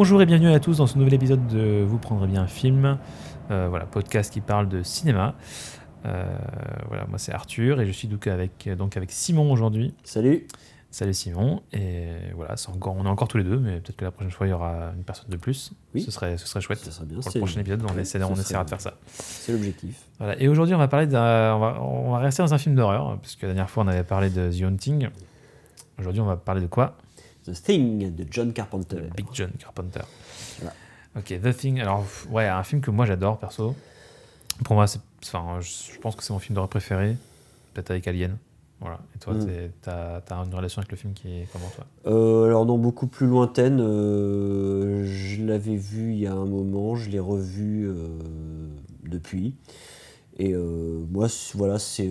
Bonjour et bienvenue à tous dans ce nouvel épisode de Vous prendrez bien un film, podcast qui parle de cinéma. Moi c'est Arthur et je suis donc avec Simon aujourd'hui. Salut. Salut Simon, et voilà, on est encore tous les deux, mais peut-être que la prochaine fois il y aura une personne de plus. Oui. Ce serait chouette. Ça serait bien. Pour le prochain épisode, on essaiera de faire ça. C'est l'objectif. Voilà. Et aujourd'hui on va parler on va rester dans un film d'horreur, puisque la dernière fois on avait parlé de The Haunting. Aujourd'hui on va parler de quoi ? The Thing de John Carpenter. De Big John Carpenter. Voilà. Ok, The Thing. Alors, un film que moi j'adore perso. Pour moi, je pense que c'est mon film d'horreur préféré, peut-être avec Alien. Voilà. Et toi, t'as une relation avec le film qui est comment, toi ? Alors non, beaucoup plus lointaine. Je l'avais vu il y a un moment, je l'ai revu depuis. Et moi, voilà, c'est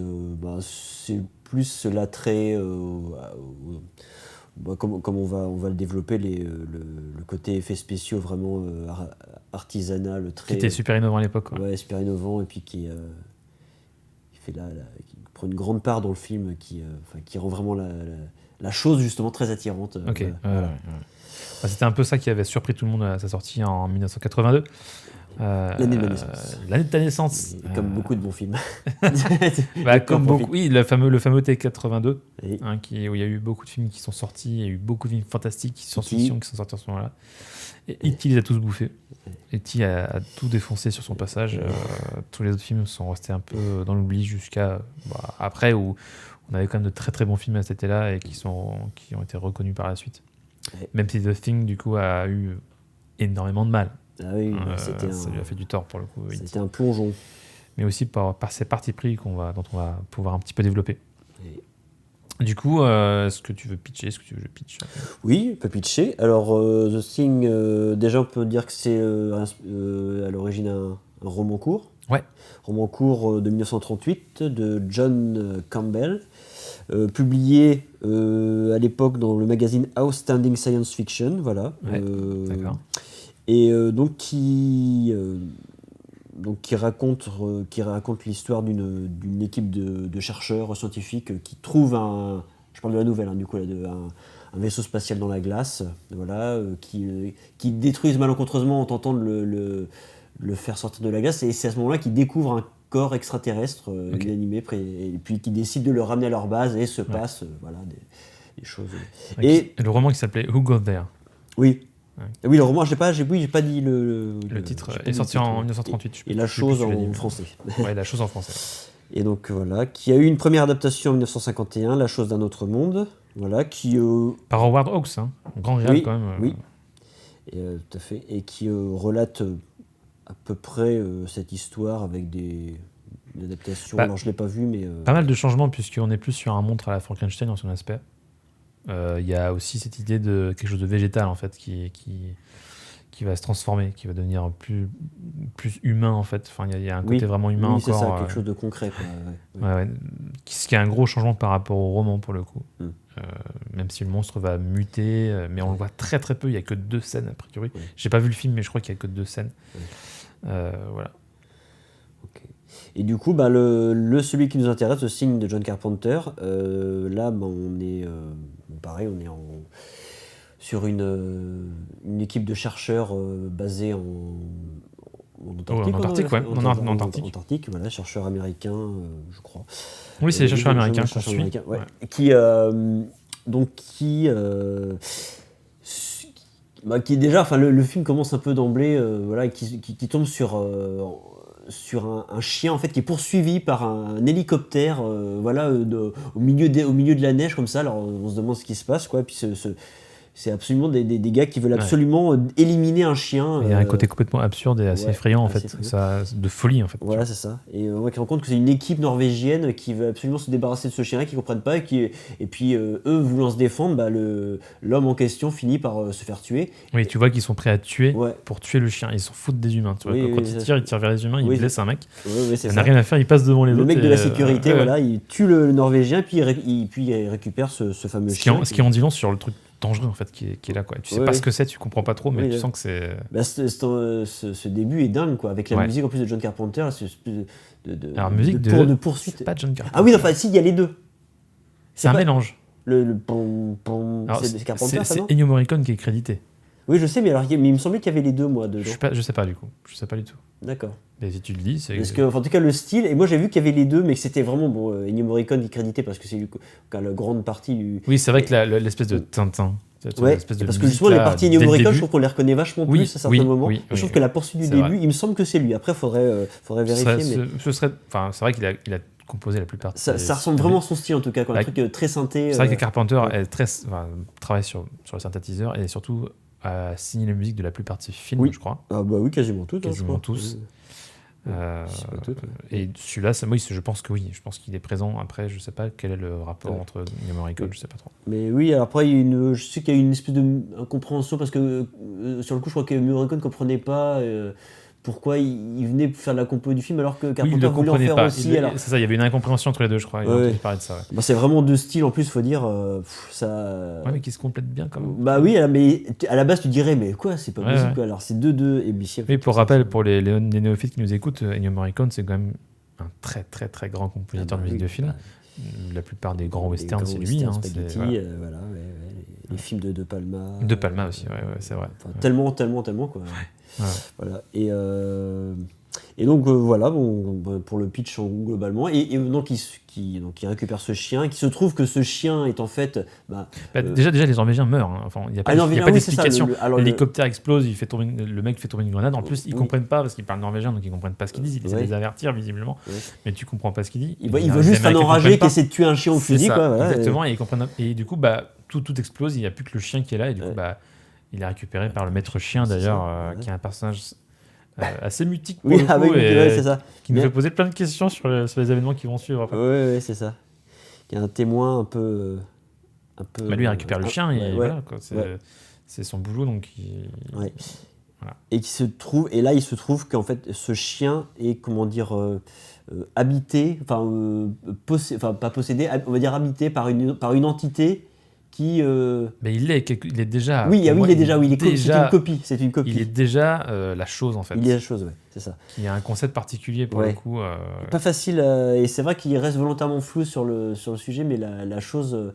plus l'attrait. Comme on va le développer, le côté effets spéciaux vraiment artisanal, très... Qui était super innovant à l'époque, quoi. Ouais, super innovant, et puis qui prend une grande part dans le film, qui rend vraiment la chose justement très attirante. Ok, ouais. C'était un peu ça qui avait surpris tout le monde à sa sortie en 1982. L'année de ma naissance. L'année de ta naissance. Comme beaucoup de bons films. Comme beaucoup. Oui, le fameux T82, Oui. Où il y a eu beaucoup de films qui sont sortis, il y a eu beaucoup de films fantastiques, science-fiction qui sont sortis à ce moment-là. Et E.T. les a tous bouffés. E.T. a tout défoncé sur son passage. Tous les autres films sont restés un peu dans l'oubli jusqu'à après, où on avait quand même de très très bons films à cet été-là et qui ont été reconnus par la suite. Ouais. Même si The Thing, du coup, a eu énormément de mal. Ah oui, ça lui a fait du tort pour le coup. C'était un plongeon. Mais aussi par ces partis pris dont on va pouvoir un petit peu développer. Oui. Du coup, est-ce que tu veux pitcher ? Est-ce que tu veux que je pitch ? Oui, on peut pitcher. Alors, The Thing, déjà on peut dire que c'est à l'origine un roman court. Ouais. Roman court de 1938 de John Campbell, publié à l'époque dans le magazine Outstanding Science Fiction, voilà. Ouais, d'accord. Et donc qui raconte l'histoire d'une équipe de chercheurs scientifiques qui trouvent je parle de la nouvelle, du coup, un vaisseau spatial dans la glace, voilà, qui détruisent malencontreusement en tentant de le faire sortir de la glace, et c'est à ce moment-là qu'ils découvrent un corps extraterrestre inanimé, et puis qui décident de le ramener à leur base, et se passe des choses. Et le roman qui s'appelait Who Got There ? Oui. Ouais. Oui, le roman, j'ai pas dit le titre est sorti en 1938. Et la chose en français. Ouais, La chose en français. Et donc voilà, qui a eu une première adaptation en 1951, La chose d'un autre monde, voilà, qui par Howard Hawks, un grand réal quand même. Oui, tout à fait, et qui relate à peu près cette histoire avec une adaptation. Alors je l'ai pas vu, mais pas mal de changements, puisqu'on est plus sur un monstre à la Frankenstein en son aspect. Il y a aussi cette idée de quelque chose de végétal en fait qui va se transformer, qui va devenir plus humain en fait. Enfin, il y a un côté vraiment humain encore. Oui, c'est ça, quelque chose de concret, quoi. Ouais. Ce qui est un gros changement par rapport au roman pour le coup. Même si le monstre va muter, mais on le voit très très peu. Il y a que 2 scènes a priori. Ouais. J'ai pas vu le film, mais je crois qu'il y a que 2 scènes. Voilà. Ok. Et du coup, celui qui nous intéresse, The Thing de John Carpenter, là, on est pareil, on est sur une équipe de chercheurs basée en Antarctique. En Antarctique, voilà, chercheurs américains, je crois. Oui, c'est les chercheurs américains. Ouais. Qui déjà, enfin, le film commence un peu d'emblée, qui tombe sur un chien en fait qui est poursuivi par un hélicoptère, au milieu de la neige comme ça. Alors on se demande ce qui se passe, quoi. Puis c'est absolument des gars qui veulent absolument éliminer un chien. Il y a un côté complètement absurde et assez effrayant en fait, ça, de folie en fait. Voilà, c'est ça. Et on se rend compte que c'est une équipe norvégienne qui veut absolument se débarrasser de ce chien-là, qui ne comprennent pas, et puis eux voulant se défendre, l'homme en question finit par se faire tuer. Oui, tu vois qu'ils sont prêts à tuer pour tuer le chien. Ils s'en foutent des humains. Tu vois, quand ils tirent vers les humains, ils blessent un mec. Il n'a rien à faire, il passe devant les autres. Le mec de la sécurité, il tue le Norvégien, puis il récupère ce fameux chien. Ce qui en dit long sur le truc dangereux en fait qui est là, quoi. Tu sais pas ce que c'est, tu comprends pas trop, mais tu sens que c'est... ce début est dingue, quoi, avec la musique en plus de John Carpenter, Alors musique de poursuite. C'est pas John Carpenter. Ah oui, enfin si, il y a les deux. C'est un mélange. Le pom, alors, c'est Carpenter, ça, non ? C'est Ennio Morricone qui est crédité. Oui, je sais, mais il me semblait qu'il y avait les deux, moi, dedans. Je sais pas du coup. Je sais pas du tout. D'accord. Mais si tu le dis, c'est. Parce que, en tout cas, le style, et moi j'ai vu qu'il y avait les deux, mais que c'était vraiment, bon, Ennio Morricone est crédité parce que c'est la grande partie du. Oui, c'est vrai que l'espèce de Tintin. Ouais, l'espèce de parce que justement, les parties Ennio Morricone, je trouve qu'on les reconnaît vachement Oui, plus à certains moments. oui, Et je trouve que la poursuite du c'est début, vrai. il me semble que c'est lui. Après, faudrait vérifier. Enfin, c'est vrai qu'il a composé la plupart. Ça ressemble vraiment à son style en tout cas, quoi. Un truc très synthé. C'est vrai que Carpenter travaille sur le synthétiseur et surtout a signé la musique de la plupart de ses films, je crois. Ah bah oui, quasiment toutes. Quasiment tous. Et celui-là, je pense que oui. Je pense qu'il est présent. Après, je sais pas quel est le rapport entre Ennio Morricone, je sais pas trop. Mais oui, après, je sais qu'il y a une espèce d'incompréhension parce que sur le coup, je crois que Morricone ne comprenait pas pourquoi il venait faire la compo du film alors que Carpenter voulait en faire aussi. C'est ça, il y avait une incompréhension entre les deux, je crois. Il parlait de ça. Ouais. Bah, c'est vraiment deux styles en plus, faut dire. Ça... Ouais, mais qui se complètent bien quand même. Bah oui, mais à la base, tu dirais, mais quoi, c'est pas possible. Quoi. Alors, c'est deux. Et oui, pour rappel, pour les néophytes qui nous écoutent, Ennio Morricone, c'est quand même un très très très grand compositeur de musique de film. La plupart des grands westerns, c'est lui. Spaghetti, les films de De Palma. De Palma aussi, c'est vrai. Enfin, tellement, quoi. Ouais. Voilà. Et donc voilà, pour le pitch globalement, et donc il récupère ce chien, qui se trouve que ce chien est en fait... déjà les Norvégiens meurent, hein. Enfin, il n'y a pas d'explication. L'hélicoptère explose, le mec fait tomber une grenade, en plus ils ne comprennent pas, parce qu'ils parlent norvégien, donc ils ne comprennent pas ce qu'ils disent, ils essaient de les avertir visiblement, mais tu ne comprends pas ce qu'il dit. Il veut juste un enragé qui essaie de tuer un chien au fusil. Exactement, et du coup tout explose, il n'y a plus que le chien qui est là, et du coup il est récupéré par le maître chien d'ailleurs, qui est un personnage assez mutique pour le coup, c'est ça. Qui nous fait poser plein de questions sur les événements qui vont suivre après. Oui, c'est ça. Il y a un témoin un peu... lui il récupère le chien et voilà, quoi. C'est son boulot, donc voilà. Et il se trouve qu'en fait ce chien est, comment dire, habité, pas possédé, on va dire habité par une entité qui... Mais il est déjà... Oui, il est déjà, c'est une copie. Il est déjà la chose, en fait. Il est la chose, c'est ça. Il y a un concept particulier, pour le coup. Pas facile, et c'est vrai qu'il reste volontairement flou sur le sujet, mais la chose...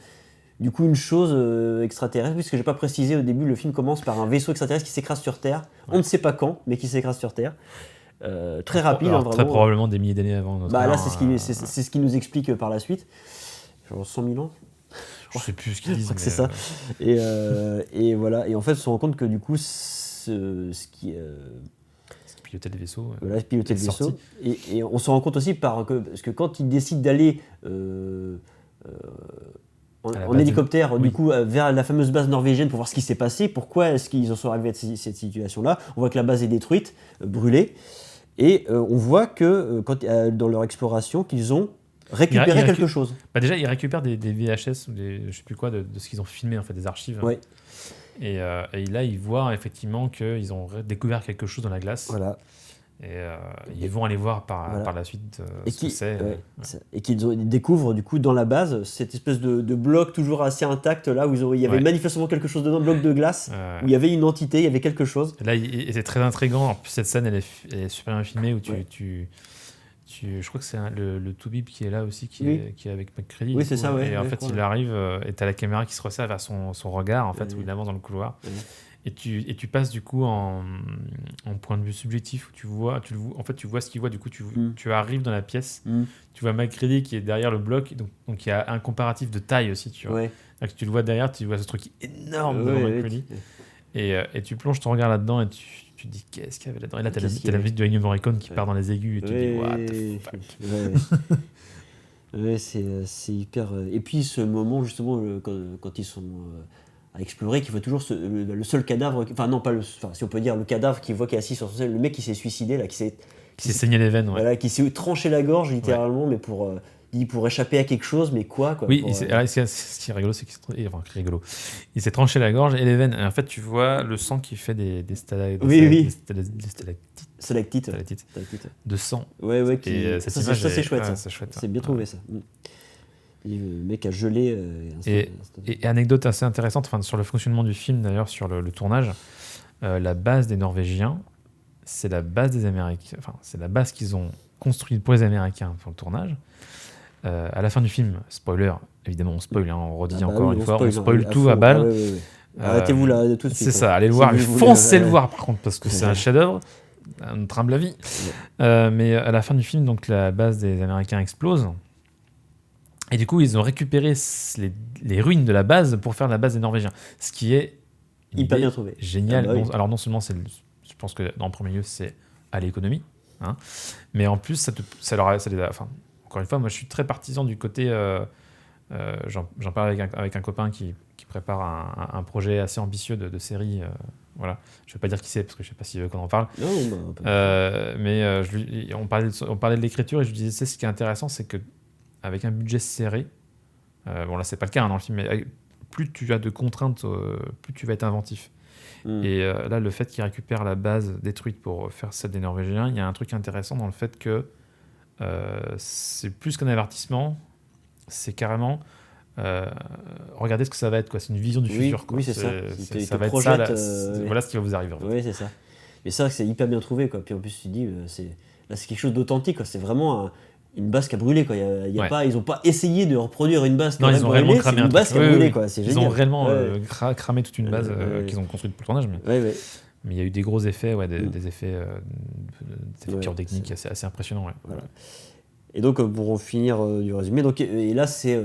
du coup, une chose extraterrestre, puisque je n'ai pas précisé au début, le film commence par un vaisseau extraterrestre qui s'écrase sur Terre. On ne sait pas quand, mais qui s'écrase sur Terre. Très rapide, alors, vraiment. Très probablement des milliers d'années avant. Là, c'est ce qui nous explique par la suite. Genre 100 000 ans. Je sais plus ce qu'ils disent. Je crois que c'est ça. Et voilà. Et en fait, on se rend compte que du coup, ce qui pilotait le vaisseau. Voilà, pilotait le vaisseau. Et on se rend compte aussi parce que quand ils décident d'aller en hélicoptère, du coup, vers la fameuse base norvégienne pour voir ce qui s'est passé, pourquoi est-ce qu'ils en sont arrivés à cette situation-là. On voit que la base est détruite, brûlée. Et on voit que dans leur exploration, qu'ils ont récupéré quelque chose. Déjà, ils récupèrent des VHS ou je sais plus quoi de ce qu'ils ont filmé, en fait, des archives. Ouais. Et là, ils voient effectivement qu'ils ont découvert quelque chose dans la glace. Voilà. Et ils vont aller voir par la suite ce que c'est. Et qu'ils découvrent du coup dans la base cette espèce de bloc toujours assez intact là où il y avait manifestement quelque chose dedans, bloc de glace, où il y avait une entité, il y avait quelque chose. Et là, c'est très intriguant. En plus, cette scène, elle est super bien filmée où je crois que c'est le Toubib qui est là aussi, qui est avec McCready. Oui, c'est ça, Et en fait, il arrive et t'as la caméra qui se resserre vers son regard, en fait, où il avance dans le couloir. Et tu passes du coup en point de vue subjectif où tu vois ce qu'il voit. Du coup, tu arrives dans la pièce, tu vois McCready qui est derrière le bloc, donc il y a un comparatif de taille aussi, tu vois. Donc, tu le vois derrière, tu vois ce truc énorme devant McCready. Et tu plonges ton regard là-dedans et tu te dis qu'est-ce qu'il y avait là-dedans. Et là, t'as la musique de Ennio Morricone qui part dans les aigus et tu te dis what the fuck. Ouais, c'est hyper. Et puis ce moment justement quand ils sont à explorer, qu'il voit toujours le seul cadavre, si on peut dire le cadavre qu'il voit qui est assis sur son selle, le mec qui s'est suicidé là, qui s'est saigné les veines, voilà, qui s'est tranché la gorge littéralement, mais pour échapper à quelque chose, mais quoi Oui, ce qui est rigolo, c'est il s'est tranché la gorge et les veines. Et en fait, tu vois le sang qui fait des stalactites de sang. Et ça c'est chouette. C'est chouette. C'est bien trouvé ça. Et le mec a gelé. Et anecdote assez intéressante sur le fonctionnement du film, d'ailleurs, sur le tournage. La base des Norvégiens, c'est la base des Américains. Enfin, c'est la base qu'ils ont construite pour les Américains pour le tournage. À la fin du film, spoiler, évidemment, on spoil, on redit une fois, on spoil tout à balle. Arrêtez-vous là tout de suite. C'est ça, allez le voir, foncez le voir par contre, parce que c'est un chef-d'œuvre, à notre humble avis. Mais à la fin du film, donc la base des Américains explose. Et du coup, ils ont récupéré les ruines de la base pour faire la base des Norvégiens. Ce qui est hyper bien trouvé. Génial. Alors non seulement, je pense que dans le premier lieu, c'est à l'économie, hein, mais en plus, ça les a... Enfin, encore une fois, moi, je suis très partisan du côté... j'en parle avec un copain qui prépare un projet assez ambitieux de série. Voilà. Je ne vais pas dire qui c'est, parce que je ne sais pas s'il veut qu'on en parle. Non, mais on parlait de l'écriture, et je lui disais, ce qui est intéressant, c'est qu'avec un budget serré, bon là, c'est pas le cas dans le film, mais plus tu as de contraintes, plus tu vas être inventif. Et là, le fait qu'il récupère la base détruite pour faire celle des Norvégiens, il y a un truc intéressant dans le fait que c'est plus qu'un avertissement, c'est carrément regardez ce que ça va être, quoi. C'est une vision du futur, quoi. Oui, c'est ça. Ça va être ça, voilà ce qui va vous arriver. En fait. Oui, c'est ça. Mais c'est vrai que c'est hyper bien trouvé, quoi. Puis en plus, tu dis, là, c'est quelque chose d'authentique, quoi. C'est vraiment une base qui a brûlé, quoi. Ils n'ont pas essayé de reproduire une base qui a brûlé, c'est une base qui a brûlé, quoi. C'est génial. Ils ont réellement cramé toute une base qu'ils ont construite pour le tournage. Mais il y a eu des gros effets, des effets pyrotechniques assez impressionnants. Ouais. Voilà. Et donc, pour finir du résumé, et là, c'est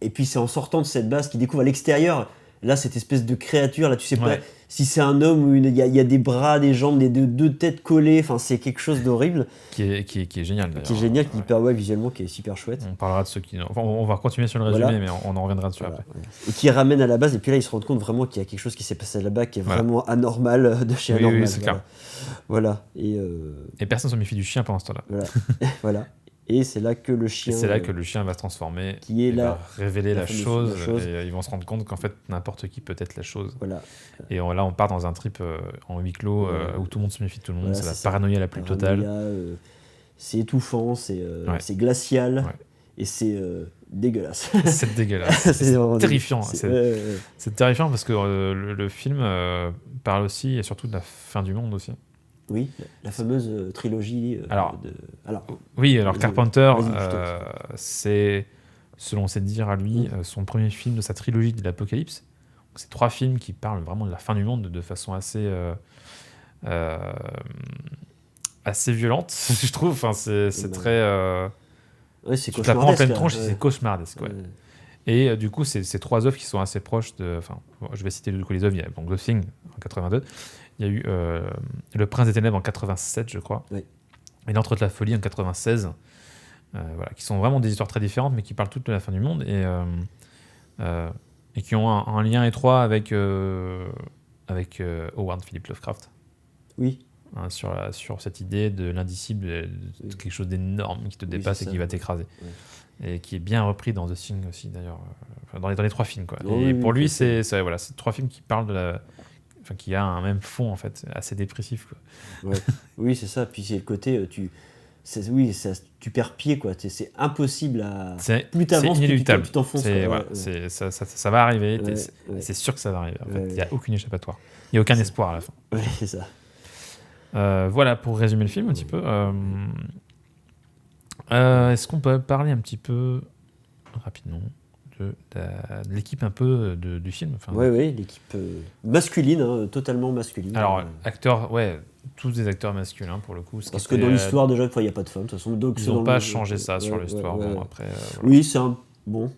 et puis c'est en sortant de cette base qu'il découvre à l'extérieur, là, cette espèce de créature, là, tu sais pas si c'est un homme ou il y a des bras, des jambes, des deux têtes collées, enfin, c'est quelque chose d'horrible. Qui est génial, d'ailleurs. Qui est génial, qui est hyper visuellement, qui est super chouette. On parlera de ceux qui... Enfin, on va continuer sur le résumé, mais on en reviendra dessus après. Et qui ramène à la base, et puis là, ils se rendent compte vraiment qu'il y a quelque chose qui s'est passé là-bas qui est vraiment anormal de chez anormal. Oui, c'est clair. Voilà. Et personne ne se méfie du chien pendant ce temps-là. Voilà. Et c'est là que le chien... va se transformer, va révéler la chose, et ils vont se rendre compte qu'en fait, n'importe qui peut être la chose. Voilà. Et là, on part dans un trip en huis clos, où tout le monde se méfie de tout le monde, c'est la paranoïa la plus totale. C'est étouffant, c'est glacial, et c'est dégueulasse. C'est dégueulasse. C'est terrifiant. C'est terrifiant parce que le film parle aussi, et surtout de la fin du monde aussi. Oui, la fameuse trilogie. Alors Carpenter, c'est, selon ses dires à lui, son premier film de sa trilogie de l'Apocalypse. Donc, c'est 3 films qui parlent vraiment de la fin du monde de façon assez violente, je trouve. Enfin, c'est très... c'est tu t'apprends en pleine tronche, c'est cauchemardesque. Et du coup, c'est 3 œuvres qui sont assez proches de... Enfin, je vais citer du coup les œuvres. Il y a donc, The Thing en 82. Il y a eu Le Prince des Ténèbres en 87, je crois. Et L'Entre de la Folie en 96. Qui sont vraiment des histoires très différentes, mais qui parlent toutes de la fin du monde. Et qui ont un lien étroit avec Howard Philip Lovecraft. Oui. Sur cette idée de l'indicible, de quelque chose d'énorme qui te dépasse et qui va t'écraser. Et qui est bien repris dans The Thing aussi, d'ailleurs. Dans les 3 films, quoi. Et pour lui, c'est 3 films qui parlent de la... Enfin, qui a un même fond, en fait, assez dépressif, quoi. Oui, c'est ça. Puis c'est le côté... tu perds pied, quoi. C'est impossible à... Plus t'avances, plus tu t'enfonces. Ça va arriver. C'est sûr que ça va arriver. En fait, il n'y a aucune échappatoire. Il n'y a aucun espoir à la fin. Oui, c'est ça. Voilà, pour résumer le film un petit peu. Est-ce qu'on peut parler un petit peu rapidement de l'équipe un peu du film? Oui, l'équipe masculine, totalement masculine. Alors, acteurs, tous des acteurs masculins pour le coup. Parce que dans l'histoire, déjà, il n'y a pas de femmes. De toute façon, ils n'ont pas changé ça sur l'histoire. Après, oui, c'est un... Bon.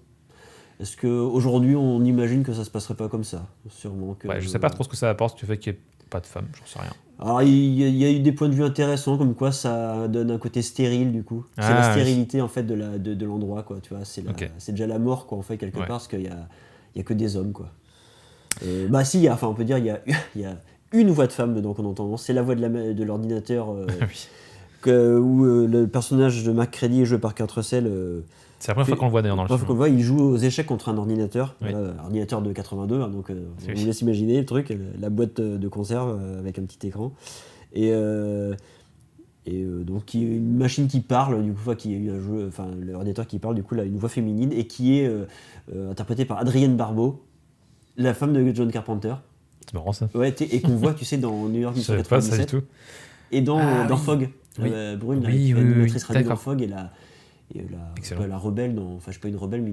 Est-ce qu'aujourd'hui, on imagine que ça ne se passerait pas comme ça? Sûrement que... je ne sais pas trop ce que ça apporte, du fait qu'il n'y ait pas de femmes, j'en sais rien. Alors, il y a eu des points de vue intéressants, comme quoi ça donne un côté stérile, du coup. C'est la stérilité, en fait, de l'endroit, quoi. Tu vois, c'est déjà la mort, quoi, en fait, quelque part, parce qu'il y a que des hommes, quoi. Si, on peut dire, il y a une voix de femme dedans qu'on entend. C'est la voix de l'ordinateur, où le personnage de McCready est joué par Kurt Russell. C'est la première fois qu'on le voit d'ailleurs dans le film. Il joue aux échecs contre un ordinateur, ordinateur de 82, donc on vous laisse imaginer le truc, la boîte de conserve avec un petit écran. Et donc il y a une machine qui parle, du coup, qui a eu un jeu, l'ordinateur qui parle, du coup, là, une voix féminine, et qui est interprétée par Adrienne Barbeau, la femme de John Carpenter. C'est marrant ça. Et qu'on voit, tu sais, dans New York 1997. Je savais pas ça du tout. Et dans Fog. Brune, l'animatrice radio dans Fog, Et Excellent. la rebelle dans... Enfin, je sais pas une rebelle, mais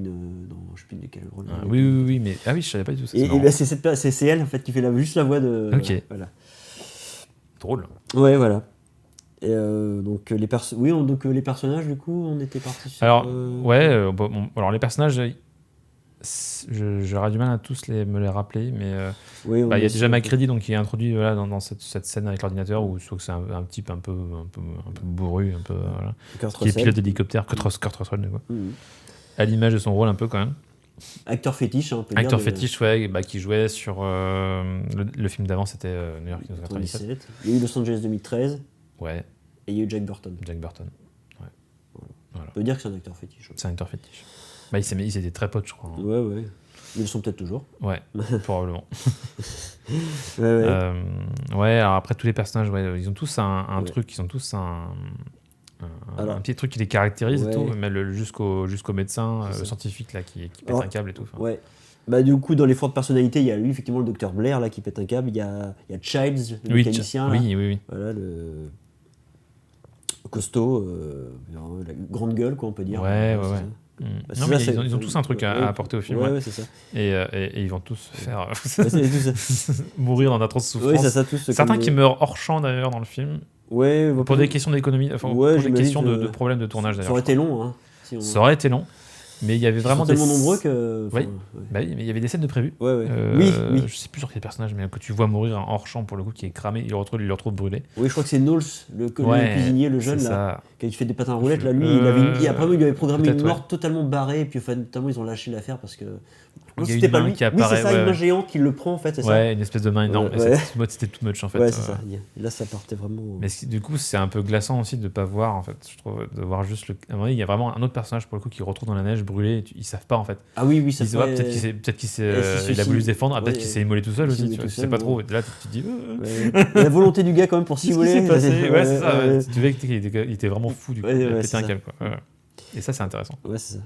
je sais plus de quel rôle. Oui, mais... Ah oui, je savais pas du tout ça. Et bah, c'est elle, en fait, qui fait juste la voix de... Ok. Voilà. Drôle. Ouais, voilà. Et donc, les personnages, du coup, on était partis sur... Alors, alors les personnages, j'aurais du mal à tous me les rappeler, mais Oui, il y a déjà MacReady donc, qui est introduit voilà, dans cette scène avec l'ordinateur où je trouve que c'est un type un peu bourru, un peu, voilà, qui est pilote d'hélicoptère, Kurt Russell, quoi. À l'image de son rôle un peu quand même. Acteur fétiche, on peut Acteur dire. fétiche, ouais, qui jouait sur le film d'avant, c'était New York 1997. Il y a eu Los Angeles 2013. Ouais. Et il y a eu Jack Burton. Ouais. Voilà. On peut dire que c'est un acteur fétiche. Ouais. C'est un acteur fétiche. Bah, ils étaient très potes, je crois. Hein. Ouais. Mais ils le sont peut-être toujours. Ouais, probablement. ouais. Alors après, tous les personnages, ils ont tous un truc, ils ont tous un petit truc qui les caractérise et tout, même jusqu'au médecin scientifique là, qui pète un câble et tout. Ouais. Bah, du coup, dans les fortes personnalités, il y a lui, effectivement, le docteur Blair là, qui pète un câble. Il y a Childs, le mécanicien. Oui. Voilà, le costaud, la grande gueule, quoi, on peut dire. Ouais. Non, mais ils ont tous un truc à apporter au film. Ouais, c'est ça. Et ils vont tous faire ça. mourir dans d'atroces souffrances. Oui, c'est ça, tous. Certains qui meurent hors champ d'ailleurs dans le film. Ouais, pour des questions d'économie, pour des questions de problèmes de tournage d'ailleurs. Ça aurait été long, hein. Ça aurait été long. Mais il y avait vraiment tellement nombreux que. Oui, mais il y avait des scènes de prévues. Oui. Je sais plus sur quel personnage, mais que tu vois mourir en hors champ pour le coup, qui est cramé, il le retrouve brûlé. Oui, je crois que c'est Knowles, le cuisinier, le jeune là, qui fait des patins à roulettes. Là, lui, après, il avait programmé une mort totalement barrée, et puis notamment ils ont lâché l'affaire parce que. C'était pas lui qui apparaît. Oui, c'est ça, une main géante qui le prend en fait, c'est ça. Ouais, une espèce de main énorme. C'était too much en fait. Ouais, c'est ça. Et là, ça partait vraiment. Mais du coup, c'est un peu glaçant aussi de pas voir en fait. Je trouve de voir juste le. À un moment, il y a vraiment un autre personnage pour le coup qui retrouve dans la neige brûlé. Ils savent pas en fait. Ah oui, ça. Peut-être qu'il a voulu se défendre. Peut-être qu'il s'est immolé tout seul aussi. Tu sais pas trop. Là, tu te dis. La volonté du gars quand même pour s'immoler. Qu'est-ce qui s'est passé ? Ouais, c'est ça. Tu vois qu'il était vraiment fou du coup. Il a pété un câble quoi. Et ça, c'est intéressant. Ouais, c'est ça.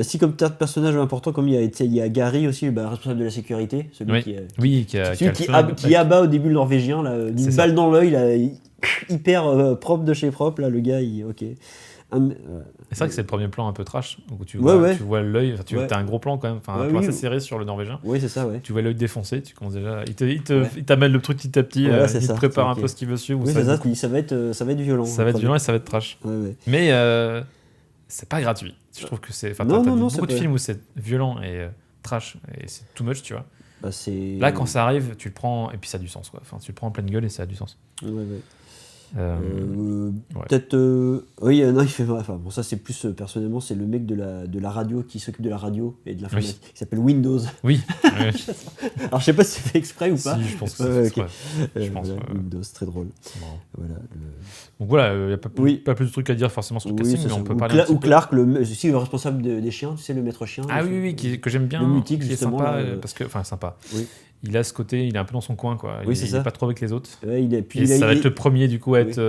Si comme personnage important, comme il y a Gary aussi, le responsable de la sécurité, celui qui abat au début le Norvégien, là, d'une balle dans l'œil, là, hyper propre de chez propre, là, le gars, ok. C'est vrai que c'est le premier plan un peu trash, où tu vois l'œil, tu as un gros plan quand même, un plan assez serré sur le Norvégien. Oui, c'est ça, ouais. Tu vois l'œil défoncé, tu commences déjà, il t'amène le truc petit à petit, il te prépare un peu ce qu'il veut suivre. Oui, c'est ça, ça va être violent. Ça va être violent et ça va être trash. Mais c'est pas gratuit. Je trouve que c'est. T'as beaucoup de films où c'est violent et trash et c'est too much, tu vois. Là, quand ça arrive, tu le prends et puis ça a du sens, quoi. Enfin, tu le prends en pleine gueule et ça a du sens. Peut-être. Oui, non, il fait. Enfin, bon, ça, c'est plus personnellement, c'est le mec de la radio qui s'occupe de la radio et de l'informatique, qui s'appelle Windows. Oui. Alors, je sais pas si c'est fait exprès ou pas. Si, je pense que c'est exprès. Windows, très drôle. Voilà. Donc voilà, il n'y a pas plus de trucs à dire forcément sur le casting, mais on peut parler. Ou Clark, le responsable des chiens, tu sais, le maître chien. Ah oui, que j'aime bien. Le mutique, qui est justement. Sympa, parce que, enfin, sympa. Oui. Il a ce côté, il est un peu dans son coin, quoi. Oui, il n'est pas trop avec les autres. Ça va être le premier, du coup, à être,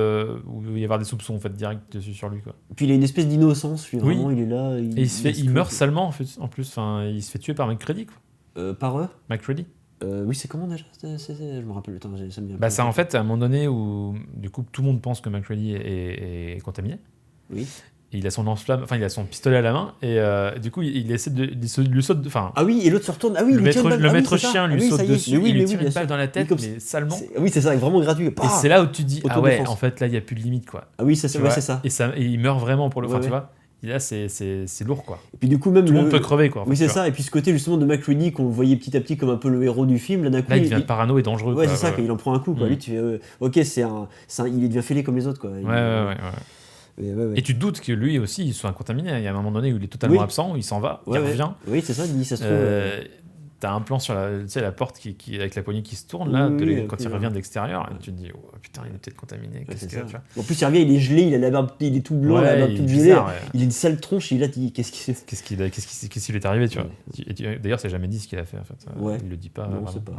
où il va y avoir des soupçons en fait, direct dessus sur lui, quoi. Puis il a une espèce d'innocence, lui, vraiment, il est là. Il meurt salement, en plus. Enfin, il se fait tuer par MacReady, quoi. Par eux MacReady. Oui, c'est comment déjà ? Je me rappelle le temps, ça me vient. C'est en fait à un moment donné où, du coup, tout le monde pense que MacReady est contaminé. Oui. Il a son lance-flamme, enfin il a son pistolet à la main et du coup il essaie de lui saute. Ah oui, et l'autre se retourne. Ah oui, le maître chien lui saute dessus, il lui tire une balle dans la tête, mais salement. Oui, c'est ça, vraiment gratuit. Et c'est là où tu te dis ah ouais, en fait là il y a plus de limite, quoi. Ah oui, c'est ça. Et il meurt vraiment pour le. Enfin tu vois. Et là c'est lourd, quoi. Et puis du coup même tout le monde peut crever, quoi. Oui, c'est ça. Et puis ce côté justement de MacReady qu'on voyait petit à petit comme un peu le héros du film, là d'un coup il devient parano et dangereux. Ouais, c'est ça, quand il en prend un coup, quoi. Lui tu fais OK, il devient fêlé comme les autres, quoi. Ouais. Et tu te doutes que lui aussi il soit contaminé. Il y a un moment donné où il est totalement absent, il s'en va, il revient. Oui, c'est ça, ça se trouve. T'as un plan sur la porte qui avec la poignée qui se tourne là, quand il revient de l'extérieur, tu te dis oh putain, il est peut-être contaminé. Tu vois. En plus il revient, il est gelé, il a la barbe, il est tout blanc, la barbe toute gelée, il a une sale tronche, et là tu dis qu'est-ce qui lui est arrivé, tu vois. D'ailleurs c'est jamais dit ce qu'il a fait en fait. Il le dit pas. Non, c'est pas.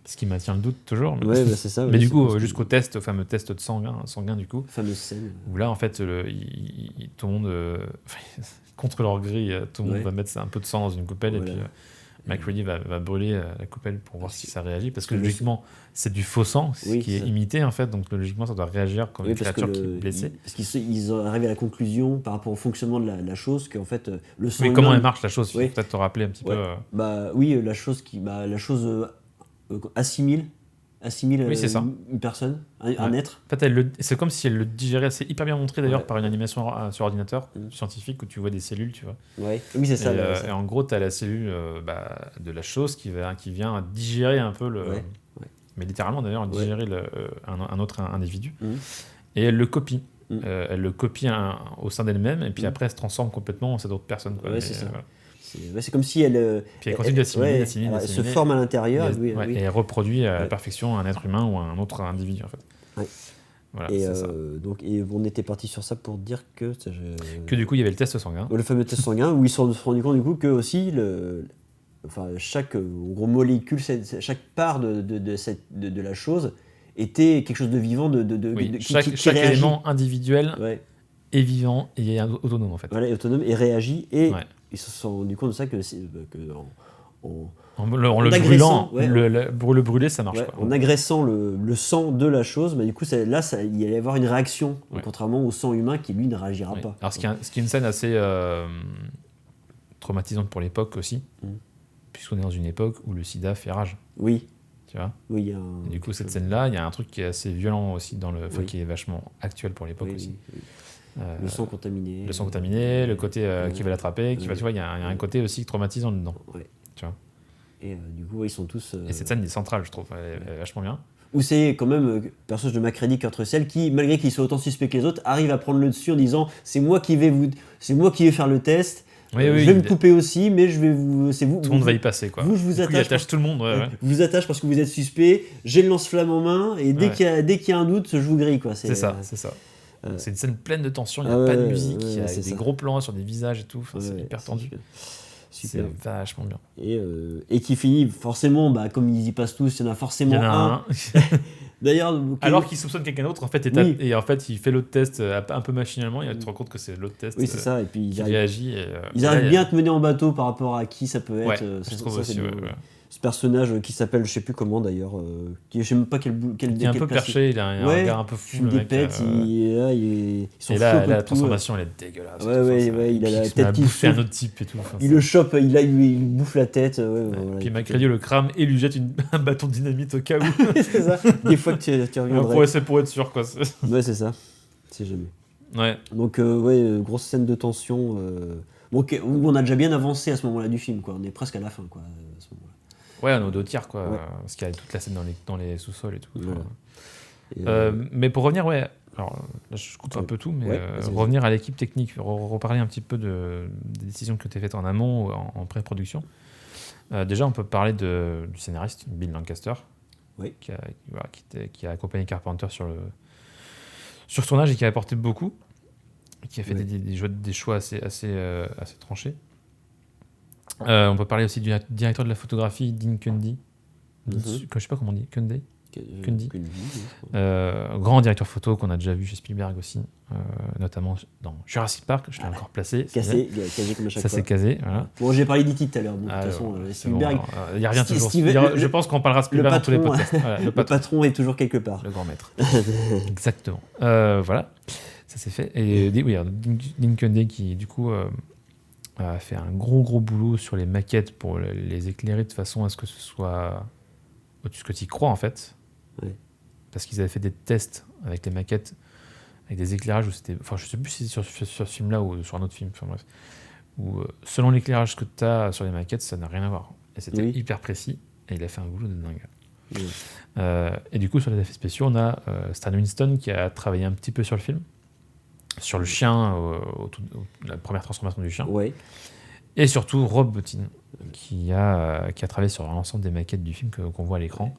Ce qui maintient le doute toujours. C'est ça. Mais du coup, jusqu'au test, au fameux test de sanguin du coup. Fameuse scène. Où là, en fait, tout le monde, contre leur grille, tout le monde va mettre un peu de sang dans une coupelle et puis MacReady va brûler la coupelle pour voir si ça réagit, parce que Le- logiquement, c'est du faux sang, ce Oui, qui est c'est ça. imité, en fait, donc logiquement, ça doit réagir comme Oui, une parce que créature qui est blessée. parce qu'ils ont arrivé à la conclusion par rapport au fonctionnement de la chose qu'en fait le sang Oui, comment humain. elle marche, la chose, il Oui. faut peut-être te rappeler un petit Ouais. peu... Bah oui, la chose assimile Oui, c'est ça. une personne, un Ouais. être. En fait, c'est comme si elle le digérait. C'est hyper bien montré d'ailleurs Ouais. par une animation sur ordinateur Mm. scientifique où tu vois des cellules, tu vois. Ouais. Oui, c'est ça. Et en gros, tu as la cellule de la chose qui vient digérer un peu le. Ouais. Mais littéralement d'ailleurs, digérer un autre individu. Mm. Et elle le copie. Mm. Elle le copie au sein d'elle-même et puis Mm. après elle se transforme complètement en cette autre personne. Quoi. Ouais, Mais, c'est ça. voilà. C'est comme si elle. Puis elle continue d'assimiler, ouais, d'assimiler, alors, elle d'assimiler. se forme à l'intérieur. Et, Oui, ouais, oui. et elle reproduit à la Ouais. perfection un être humain ou un autre individu en fait. Ouais. Voilà, Et, c'est ça. donc, et on était parti sur ça pour dire que. Que du coup il y avait le test sanguin. Le fameux test sanguin où ils se sont rendus compte du coup que aussi chaque gros molécule, chaque part de la chose était quelque chose de vivant, Oui, qui chaque réagit. élément individuel Ouais, est vivant et est autonome en fait. voilà, est autonome et réagit. Et Ouais. ils se sont rendus compte de ça que En le agressant, brûlant, pour le brûler, ça marche ouais, quoi. en agressant le sang de la chose, bah, du coup, il allait y avoir une réaction, Ouais. contrairement au sang humain qui lui ne réagira Oui. pas. Alors ce qui est une scène assez traumatisante pour l'époque aussi, puisqu'on est dans une époque où le sida fait rage. Oui, Tu vois. oui, il y a un. Et du coup, cette scène-là, il y a un truc qui est assez violent aussi Oui. qui est vachement actuel pour l'époque Oui, aussi. oui. Le sang contaminé. Le sang contaminé, le côté qui va l'attraper, tu vois, il y a un côté aussi traumatisant dedans. Ouais. Tu vois. Et du coup, ouais, ils sont tous. Et cette scène est centrale, je trouve, elle est vachement bien. Où c'est quand même le personnage de MacReady, Kurt Russell, qui, malgré qu'il soit autant suspect que les autres, arrive à prendre le dessus en disant c'est moi qui vais faire le test. Oui, Je vais me couper aussi, mais c'est vous. Tout le monde va y passer, quoi. Vous, je vous Du coup, il attache. attache tout le monde. Ouais. Vous attache parce que vous êtes suspect. J'ai le lance-flamme en main et dès qu'il y a un doute, je vous grille, quoi. C'est ça. C'est une scène pleine de tension. Il n'y a Ah pas de ouais, musique. Il y a c'est des ça. gros plans sur des visages et tout. Enfin, c'est Ouais, hyper tendu. Super. C'est vachement bien. Et qui finit forcément, comme ils y passent tous, il y en a forcément Il y en a un. D'ailleurs, Alors qu'il soupçonne quelqu'un d'autre, en fait, Oui. et en fait, il fait l'autre test un peu machinalement. Et tu te rends compte que c'est l'autre test oui, c'est ça. Et puis qui réagit. ils arrivent bien à te mener en bateau par rapport à qui ça peut être. Ouais, ça, je trouve ça, aussi. c'est Ouais, beau. ouais. Ce personnage qui s'appelle, je sais plus comment d'ailleurs, je sais même pas quel Il est un peu perché, il a un Ouais, regard un peu fou. fume le des mec, pètes, ils sont et fous un là, peu la de tout. transformation, elle est dégueulasse. Ouais, il a la tête qui bouffer un souffle. autre type et tout. Enfin, Il le chope, il bouffe la tête. Voilà, Puis MacReady le crame et lui jette un bâton de dynamite au cas où. c'est ça. Des fois que tu reviendrais. Ouais, c'est pour être sûr, quoi. Ouais, c'est ça. C'est jamais. Ouais. Donc, grosse scène de tension. Où on a déjà bien avancé à ce moment-là du film, quoi. On est presque à la fin, quoi, à ce moment-là. Ouais, on est au deux tiers, quoi. Ouais. Parce qu'il y a toute la scène dans les sous-sols et tout. Voilà. Mais pour revenir, ouais. Alors là, je coupe un peu tout, mais vas-y. revenir à l'équipe technique, reparler un petit peu des décisions qui ont été faites en amont ou en pré-production. Déjà, on peut parler du scénariste, Bill Lancaster, Oui. qui a accompagné Carpenter sur le tournage et qui a apporté beaucoup, qui a fait des choix assez tranchés. On peut parler aussi du directeur de la photographie, Dean Cundey. Je sais pas comment on dit, Cundey. Grand directeur photo qu'on a déjà vu chez Spielberg aussi, notamment dans Jurassic Park. Je l'ai encore placé. Casé comme à chaque ça fois. s'est casé. Voilà. Bon, j'ai parlé d'E.T. tout à l'heure. De toute Ah, façon, c'est Spielberg, bon, il revient toujours. Steven- Je pense qu'on parlera de Spielberg dans tous les patron, podcasts. Voilà, le le patron, patron est toujours quelque part. le grand maître. Exactement. Voilà, ça s'est fait. Et Dean Cundey qui, du coup, a fait un gros boulot sur les maquettes pour les éclairer de façon à ce que ce soit ce que tu y crois, en fait. Ouais. Parce qu'ils avaient fait des tests avec les maquettes, avec des éclairages où c'était. Enfin, je sais plus si c'est sur ce film-là ou sur un autre film, enfin bref. Où selon l'éclairage que tu as sur les maquettes, ça n'a rien à voir. Et c'était hyper précis, et il a fait un boulot de dingue. Oui. Et du coup, sur les effets spéciaux, on a Stan Winston qui a travaillé un petit peu sur le film, sur le chien, la première transformation du chien. Ouais. Et surtout Rob Bottin, qui a travaillé sur l'ensemble des maquettes du film qu'on voit à l'écran.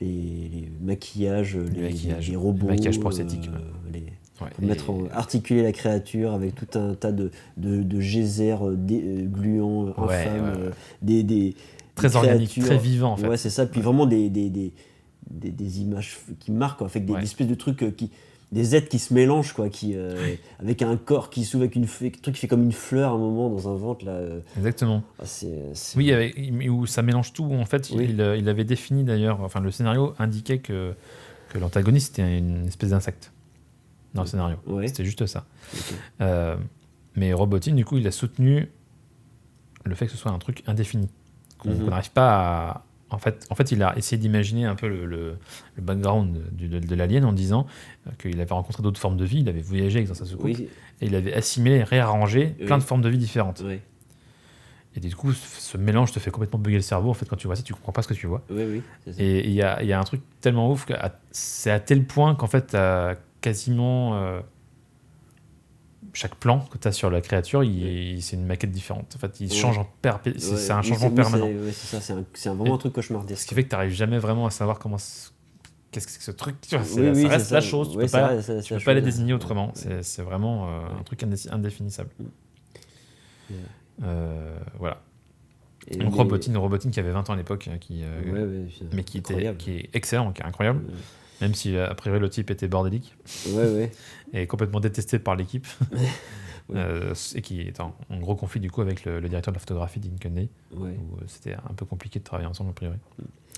Les maquillages, les robots. Les maquillages prosthétiques. Articuler la créature avec tout un tas de geysers gluants infâmes, des très organique, créatures. très vivant en fait. Ouais, c'est ça. Puis vraiment des images qui marquent, quoi, avec des espèces de trucs des êtres qui se mélangent, quoi, avec un corps qui s'ouvre avec un truc qui fait comme une fleur à un moment dans un ventre, là. Exactement. Oui, où ça mélange tout. En fait, il avait défini d'ailleurs, enfin, le scénario indiquait que l'antagoniste était une espèce d'insecte dans le scénario. C'était juste ça. Mais Robotine, du coup, il a soutenu le fait que ce soit un truc indéfini. Qu'on n'arrive pas à... En fait, il a essayé d'imaginer un peu le background de l'alien en disant qu'il avait rencontré d'autres formes de vie, il avait voyagé avec sa soucoupe, et il avait assimilé, réarrangé plein de formes de vie différentes. Et du coup, ce mélange te fait complètement bugger le cerveau. En fait, quand tu vois ça, tu comprends pas ce que tu vois. Et il y a un truc tellement ouf que c'est à tel point qu'en fait, t'as quasiment chaque plan que tu as sur la créature, c'est une maquette différente. En fait, il change c'est un changement permanent. C'est ça, c'est vraiment un truc cauchemardesque. Ce qui fait que tu n'arrives jamais vraiment à savoir qu'est-ce que c'est que ce truc. Tu vois, ça reste la chose. Tu peux pas la désigner autrement. C'est vraiment un truc indéfinissable. Voilà. Donc Robotine qui avait 20 ans à l'époque, mais qui est excellent, qui est incroyable. Même si, a priori, le type était bordélique et complètement détesté par l'équipe. Et qui est en gros conflit, du coup, avec le directeur de la photographie, Dean Cundey, où c'était un peu compliqué de travailler ensemble, a priori.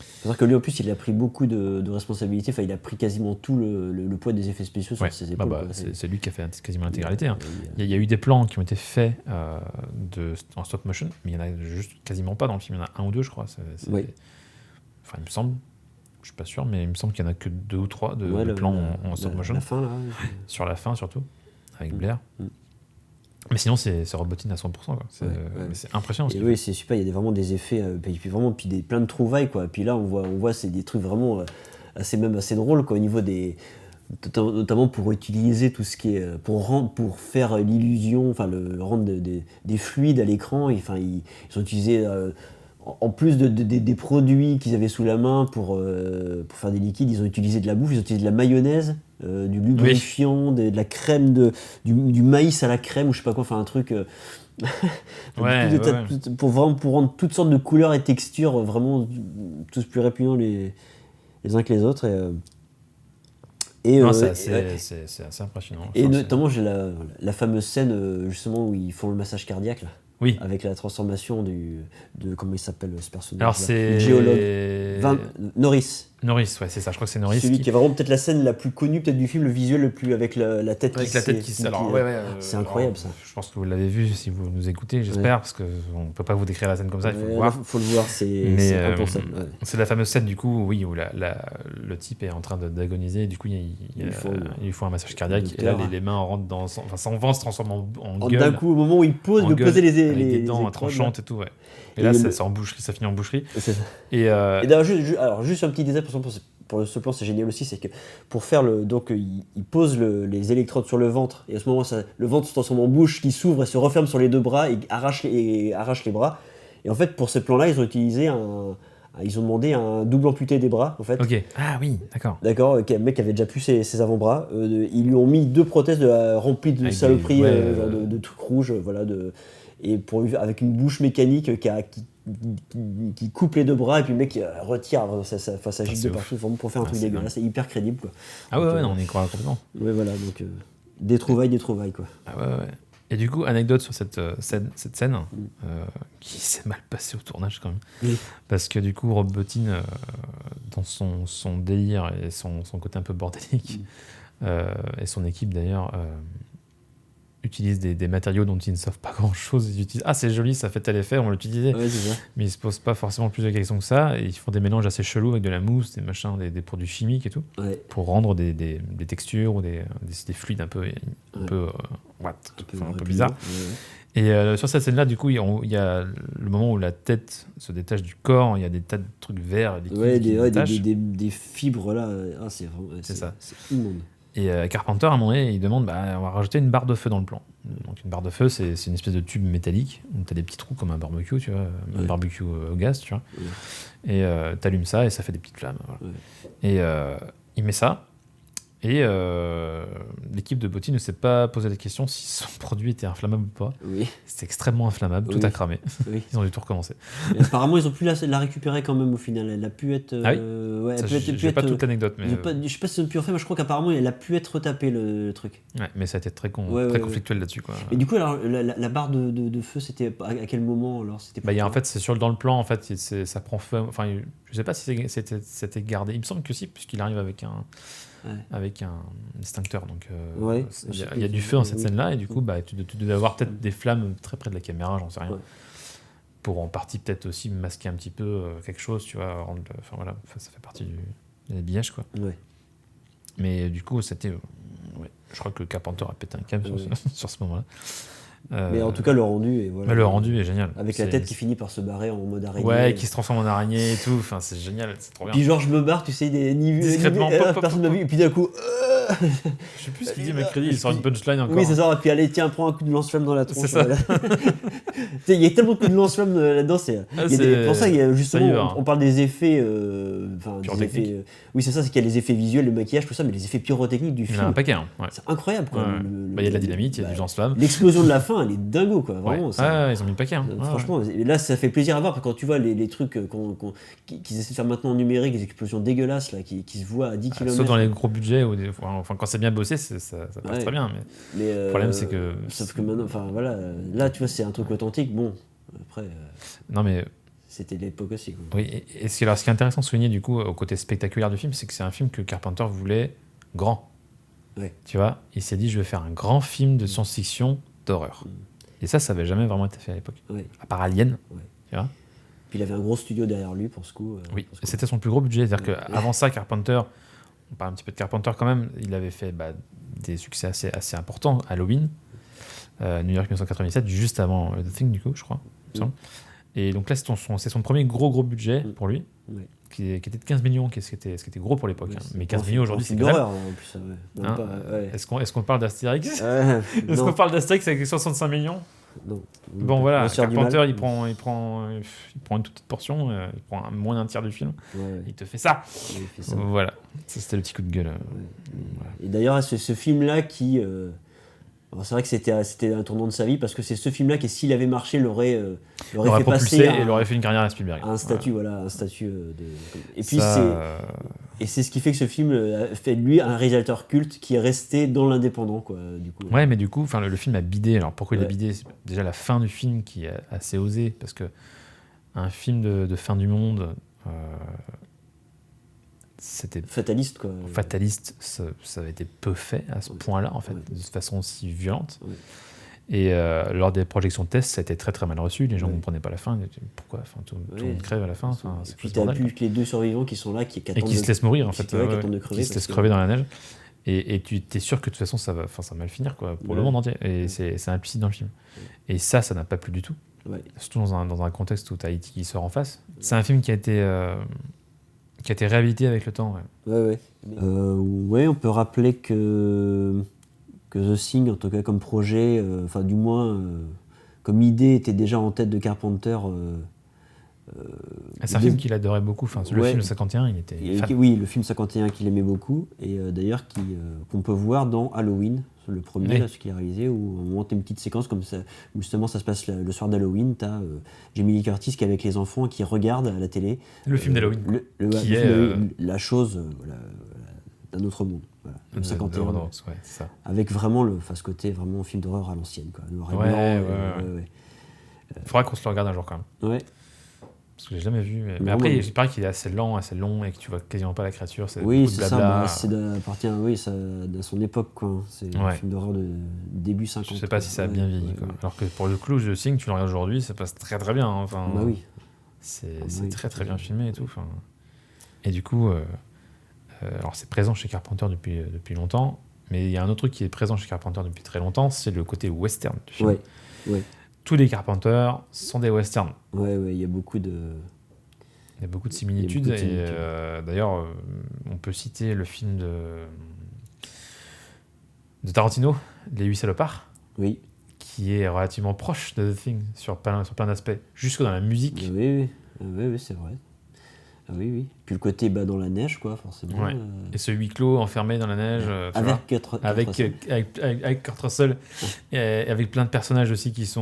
C'est vrai que lui, en plus, il a pris beaucoup de responsabilités. Enfin, il a pris quasiment tout le poids des effets spéciaux sur ses épaules. C'est lui qui a fait quasiment l'intégralité. Il y a eu des plans qui ont été faits en stop motion, mais il y en a juste quasiment pas dans le film. Il y en a un ou deux, je crois. Enfin, il me semble. Je suis pas sûr, mais il me semble qu'il y en a que 2 ou 3 de plans en stop motion. La fin, là. Sur la fin, surtout, avec Blair. Mais sinon, c'est Robotine à 100%. Quoi. C'est impressionnant. Oui, c'est super. Il y a vraiment des effets, puis plein de trouvailles, quoi. Puis là, on voit c'est des trucs vraiment assez drôles, quoi, au niveau notamment pour utiliser tout ce qui est pour faire l'illusion, enfin rendre des fluides à l'écran. Enfin, ils ont utilisé en plus des produits qu'ils avaient sous la main pour faire des liquides, ils ont utilisé de la bouffe, ils ont utilisé de la mayonnaise, du lubrifiant, de la crème, du maïs à la crème, ou je sais pas quoi, enfin un truc pour rendre toutes sortes de couleurs et textures vraiment tous plus répugnants les uns que les autres. C'est assez impressionnant. Et notamment, j'ai la fameuse scène justement où ils font le massage cardiaque là. Oui. Avec la transformation de comment il s'appelle ce personnage. Alors c'est le géologue. Norris. Norris, ouais, c'est ça. Je crois que c'est Norris. Celui qui est vraiment peut-être la scène la plus connue, peut-être du film, le visuel le plus avec la tête avec qui la tête qui c'est incroyable ça. Je pense que vous l'avez vu si vous nous écoutez, j'espère, parce qu'on peut pas vous décrire la scène comme ça, il faut le voir. Faut le voir, c'est impensable. C'est la fameuse scène du coup, où le type est en train d'agoniser, et du coup il faut un massage cardiaque, et là les mains rentrent dans son ventre se transforme en gueule. D'un coup, au moment où il pose, il poser les dents tranchantes et tout, ouais. Et là, ça finit en boucherie. C'est ça. Et d'ailleurs, juste un petit détail pour ce plan, c'est génial aussi, c'est que pour faire donc il pose les électrodes sur le ventre, et à ce moment, le ventre se transforme en bouche qui s'ouvre et se referme sur les deux bras et arrache les bras. Et en fait, pour ce plan-là, ils ont utilisé ils ont demandé un double amputé des bras, en fait. Ok. Ah oui, d'accord. D'accord, un mec qui avait déjà plus ses avant-bras. Ils lui ont mis 2 prothèses remplies de saloperies, de trucs rouges, voilà, et avec une bouche mécanique qui coupe les 2 bras, et puis le mec retire, ça gîte de partout, vraiment pour faire un truc dégueulasse. C'est hyper crédible, quoi. Ah ouais, on y croit complètement. Ouais, voilà, donc des trouvailles, quoi. Ah ouais. Et du coup, anecdote sur cette scène qui s'est mal passée au tournage quand même. Oui. Parce que du coup, Rob Bottin, dans son délire et son côté un peu bordélique, et son équipe d'ailleurs, utilisent des matériaux dont ils ne savent pas grand-chose. Ils utilisent « Ah, c'est joli, ça fait tel effet, on va l'utiliser. » Mais ils ne se posent pas forcément plus de questions que ça. Et ils font des mélanges assez chelous avec de la mousse, des machins, des produits chimiques et tout, pour rendre des textures ou des fluides un peu bizarres. Et sur cette scène-là, du coup, il y a le moment où la tête se détache du corps, il y a des tas de trucs verts, des fibres là. C'est ça. C'est immonde. Et Carpenter, à un moment donné, il demande on va rajouter une barre de feu dans le plan. Donc une barre de feu, c'est une espèce de tube métallique où tu as des petits trous comme un barbecue, tu vois, un barbecue au gaz, tu vois. Et tu allumes ça et ça fait des petites flammes. Voilà. Et il met ça. Et l'équipe de Botti ne s'est pas posé la question si son produit était inflammable ou pas. Oui. C'était extrêmement inflammable, tout a cramé. Oui. Ils ont dû tout recommencer. Et apparemment, ils ont pu la récupérer quand même au final. Elle a pu être. Ah oui ouais, ça, j'ai pas toute l'anecdote, mais... Je sais pas si ils ont pu refaire, mais je crois qu'apparemment, elle a pu être retapée le truc. Ouais, mais ça a été très Ouais. conflictuel là-dessus, quoi. Et du coup, alors, la barre de feu, c'était à quel moment alors c'était En fait, c'est dans le plan, en fait, ça prend feu. Enfin, je sais pas si c'était gardé. Il me semble que si, puisqu'il arrive avec un extincteur. Donc, il y a du feu dans cette scène-là, et du coup, tu devais avoir peut-être des flammes très près de la caméra, j'en sais rien. Ouais. Pour en partie peut-être aussi masquer un petit peu quelque chose, tu vois. Enfin voilà, ça fait partie du habillage, quoi. Ouais. Mais du coup, c'était. Je crois que Carpenter a pété un câble sur ce moment-là. Mais en tout cas, le rendu est voilà. Le rendu est génial. Avec la tête qui finit par se barrer en mode araignée. Ouais, qui se transforme en araignée et tout. Enfin, c'est génial, c'est trop bien. Puis genre, je me barre, tu sais, discrètement, personne m'a vu. Et puis d'un coup. Je sais plus ce qu'il dit, mercredi, il sort une punchline encore. Oui, c'est ça. Et puis allez, tiens, prends un coup de lance-flamme dans la tronche. C'est ça. Voilà. Il y a tellement de coups de lance-flamme là-dedans. Pour ça, il y a justement, on parle des effets. Oui, c'est ça, c'est qu'il y a les effets visuels, le maquillage, tout ça, mais les effets pyrotechniques du film. Il y en a un paquet, hein. Ouais. C'est incroyable, quoi. Il y a de la dynamite, il y a du lance-flamme. L'explosion de la fin, elle est dingo, quoi. Vraiment. Ils ont mis le paquet. Hein. Franchement, là, ça fait plaisir à voir. Quand tu vois les trucs qu'ils essaient de faire maintenant en numérique, des explosions dégueulasses là, qui se voient à 10 km. Sauf dans les gros budgets, enfin, quand c'est bien bossé, ça passe très bien. Mais le problème, c'est que. Sauf que maintenant, enfin voilà, là, tu vois, c'est un truc authentique. Bon, après. Non, mais. C'était l'époque aussi. Quoi. Oui, et ce qui est intéressant de souligner, du coup, au côté spectaculaire du film, c'est que c'est un film que Carpenter voulait grand. Ouais. Tu vois, il s'est dit, je vais faire un grand film de science-fiction d'horreur. Et ça n'avait jamais vraiment été fait à l'époque. Ouais. À part Alien. Ouais. Tu vois. Puis il avait un gros studio derrière lui pour ce coup. Oui, c'était son plus gros budget. C'est-à-dire qu'avant ça, Carpenter, on parle un petit peu de Carpenter quand même, il avait fait des succès assez importants. Halloween, New York 1997, juste avant The Thing, du coup, je crois. Et donc là, c'est son premier gros budget pour lui, qui était de 15 millions, ce qui était gros pour l'époque. Mais 15 millions aujourd'hui, c'est d'horreur. Est-ce qu'on parle d'Astérix Est-ce qu'on parle d'Astérix avec 65 millions? Non. Bon voilà, Carpenter il prend une toute petite portion, il prend moins d'un tiers du film, il te fait ça. Voilà, ça, c'était le petit coup de gueule. Voilà. Et d'ailleurs, ce film-là qui... c'est vrai que c'était un tournant de sa vie parce que c'est ce film-là qui, s'il avait marché, l'aurait fait passer et l'aurait fait une carrière à Spielberg. Un statut, un statut de. Et puis c'est ce qui fait que ce film a fait de lui un réalisateur culte qui est resté dans l'indépendant, quoi. Du coup. Ouais, mais du coup, le film a bidé. Alors pourquoi il a bidé? C'est déjà la fin du film qui est assez osée parce que un film de fin du monde. C'était fataliste, quoi. Fataliste, ça avait été peu fait à ce point-là, en fait, de façon aussi violente. Et lors des projections de tests, ça a été très très mal reçu. Les gens ne comprenaient pas la fin. Pourquoi tout le monde crève à la fin. Et puis tu as vu les deux survivants qui sont là, qui se laissent mourir, en fait. Qui se laissent crever dans la neige. Et tu es sûr que de toute façon, ça va mal finir, quoi, pour le monde entier. Et c'est implicite dans le film. Et ça n'a pas plu du tout. Surtout dans un contexte où tu as Haïti qui sort en face. C'est un film qui a été réhabilité avec le temps. On peut rappeler que The Thing, en tout cas comme projet, du moins comme idée, était déjà en tête de Carpenter. C'est un film qu'il adorait beaucoup. Le film 51, il était fan. Oui, le film 51 qu'il aimait beaucoup, et d'ailleurs qu'on peut voir dans Halloween, le premier, ce qu'il a réalisé, où à un moment tu as une petite séquence comme ça, où justement ça se passe le soir d'Halloween, tu as Jamie Lee Curtis qui est avec les enfants qui regardent à la télé le film d'Halloween, qui est la chose d'un autre monde. Voilà, le 51, c'est ça. Avec vraiment ce côté vraiment film d'horreur à l'ancienne, quoi. Noir et blanc. Faudra qu'on se le regarde un jour quand même. Ouais. Parce que j'ai jamais vu. Mais après, il paraît qu'il est assez lent et que tu vois quasiment pas la créature. C'est ça. C'est appartient de son époque, quoi. C'est un film d'horreur de début 50. Je sais pas si ça a bien vieilli. Alors que pour le coup, The Thing, tu le regardes aujourd'hui, ça passe très très bien. Enfin, oui. C'est très très bien filmé et tout. Enfin. Et du coup, alors c'est présent chez Carpenter depuis longtemps, mais il y a un autre truc qui est présent chez Carpenter depuis très longtemps, c'est le côté western du film. Ouais. Tous les Carpenter sont des westerns. Il y a beaucoup de... Il y a beaucoup de similitudes. D'ailleurs, on peut citer le film de Tarantino, Les 8 salopards, qui est relativement proche de The Thing sur plein d'aspects, jusque dans la musique. Oui, c'est vrai. Ah oui. Puis le côté dans la neige, quoi, forcément. Ouais. Et ce huis clos enfermé dans la neige, tu vois, avec Kurt Russell, et avec plein de personnages aussi qui se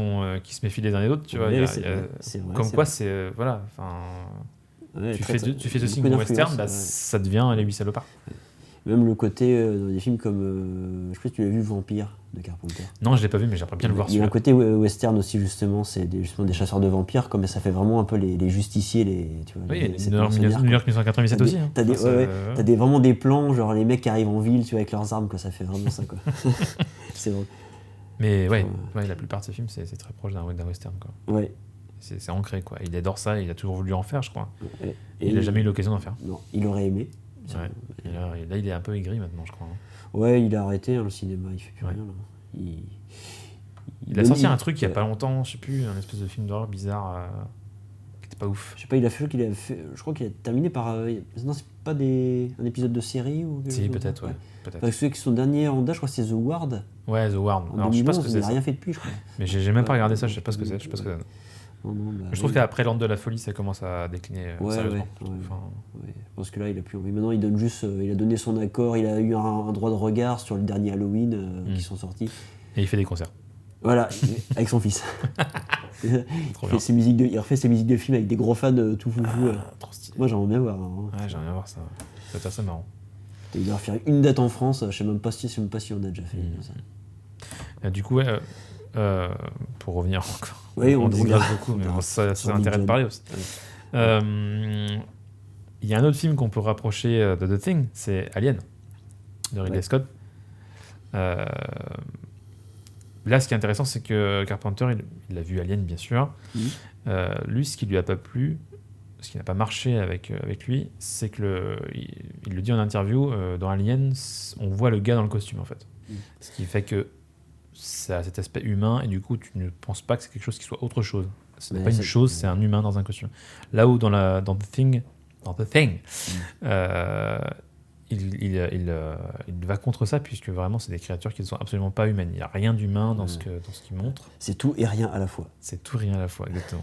méfient les uns des autres, tu vois. Ouais, c'est vrai, comme c'est quoi, vrai. c'est voilà. Ouais, tu fais ce beaucoup signe western, d'influence, ça devient les 8 salopards. Même le côté dans des films comme je sais pas si tu l'as vu, Vampire de Carpenter. Non, je l'ai pas vu, mais j'aimerais bien le voir. Il y a un côté western aussi, justement, c'est justement des chasseurs de vampires, comme ça fait vraiment un peu les justiciers, tu vois. Oui, ces New York mercenaires, quoi. 1997 aussi. Hein. T'as vraiment des plans, genre les mecs qui arrivent en ville, tu vois, avec leurs armes, quoi, ça fait vraiment ça, quoi. C'est vrai. Mais ouais, la plupart de ces films, c'est très proche d'un western, quoi. Ouais. C'est ancré, quoi. Il adore ça, il a toujours voulu en faire, je crois. Et il n'a jamais eu l'occasion d'en faire. Non, il aurait aimé. Ouais. Et là, il est un peu aigri maintenant, je crois. Ouais, il a arrêté le cinéma, il fait plus rien, là. Il a sorti un truc il y a pas longtemps, je sais plus, un espèce de film d'horreur bizarre qui était pas ouf. Je sais pas, je crois qu'il a terminé par. Non, c'est pas un épisode de série ou quelque Si, chose peut-être, ouais. Peut-être. Parce que son dernier en date, je crois que c'est The Ward. Ouais, The Ward. Alors, je sais pas ce que c'est. Il a rien fait depuis, je crois. Mais j'ai même pas regardé ça, je sais pas ce que c'est. Je sais pas ce que c'est. Je trouve qu'après L'Ordre de la Folie, ça commence à décliner sérieusement. Je pense que là, il a plus envie. Maintenant, il donne juste. Il a donné son accord, il a eu un droit de regard sur le dernier Halloween qui sont sortis. Et il fait des concerts. Voilà, avec son fils. Il refait ses musiques de film avec des gros fans tout foufou. Trop stylé. Moi, j'aimerais bien voir. Ouais, j'aimerais bien voir ça. C'est assez marrant. Il doit faire une date en France, je sais même pas si on a déjà fait ça. Du coup, pour revenir encore, on digresse beaucoup, mais ça m'intéresse de parler aussi. Il y a un autre film qu'on peut rapprocher de The Thing, c'est Alien, de Ridley Scott. Là, ce qui est intéressant, c'est que Carpenter, il a vu Alien, bien sûr. Lui, ce qui lui a pas plu, ce qui n'a pas marché avec lui, c'est que il le dit en interview, dans Alien, on voit le gars dans le costume, en fait. Ce qui fait que ça a cet aspect humain, et du coup, tu ne penses pas que c'est quelque chose qui soit autre chose. Ce n'est pas une chose, c'est un humain dans un costume. Là où dans The Thing, il va contre ça, puisque vraiment c'est des créatures qui ne sont absolument pas humaines. Il n'y a rien d'humain dans ce qu'il montre. C'est tout et rien à la fois. C'est tout et rien à la fois, exactement.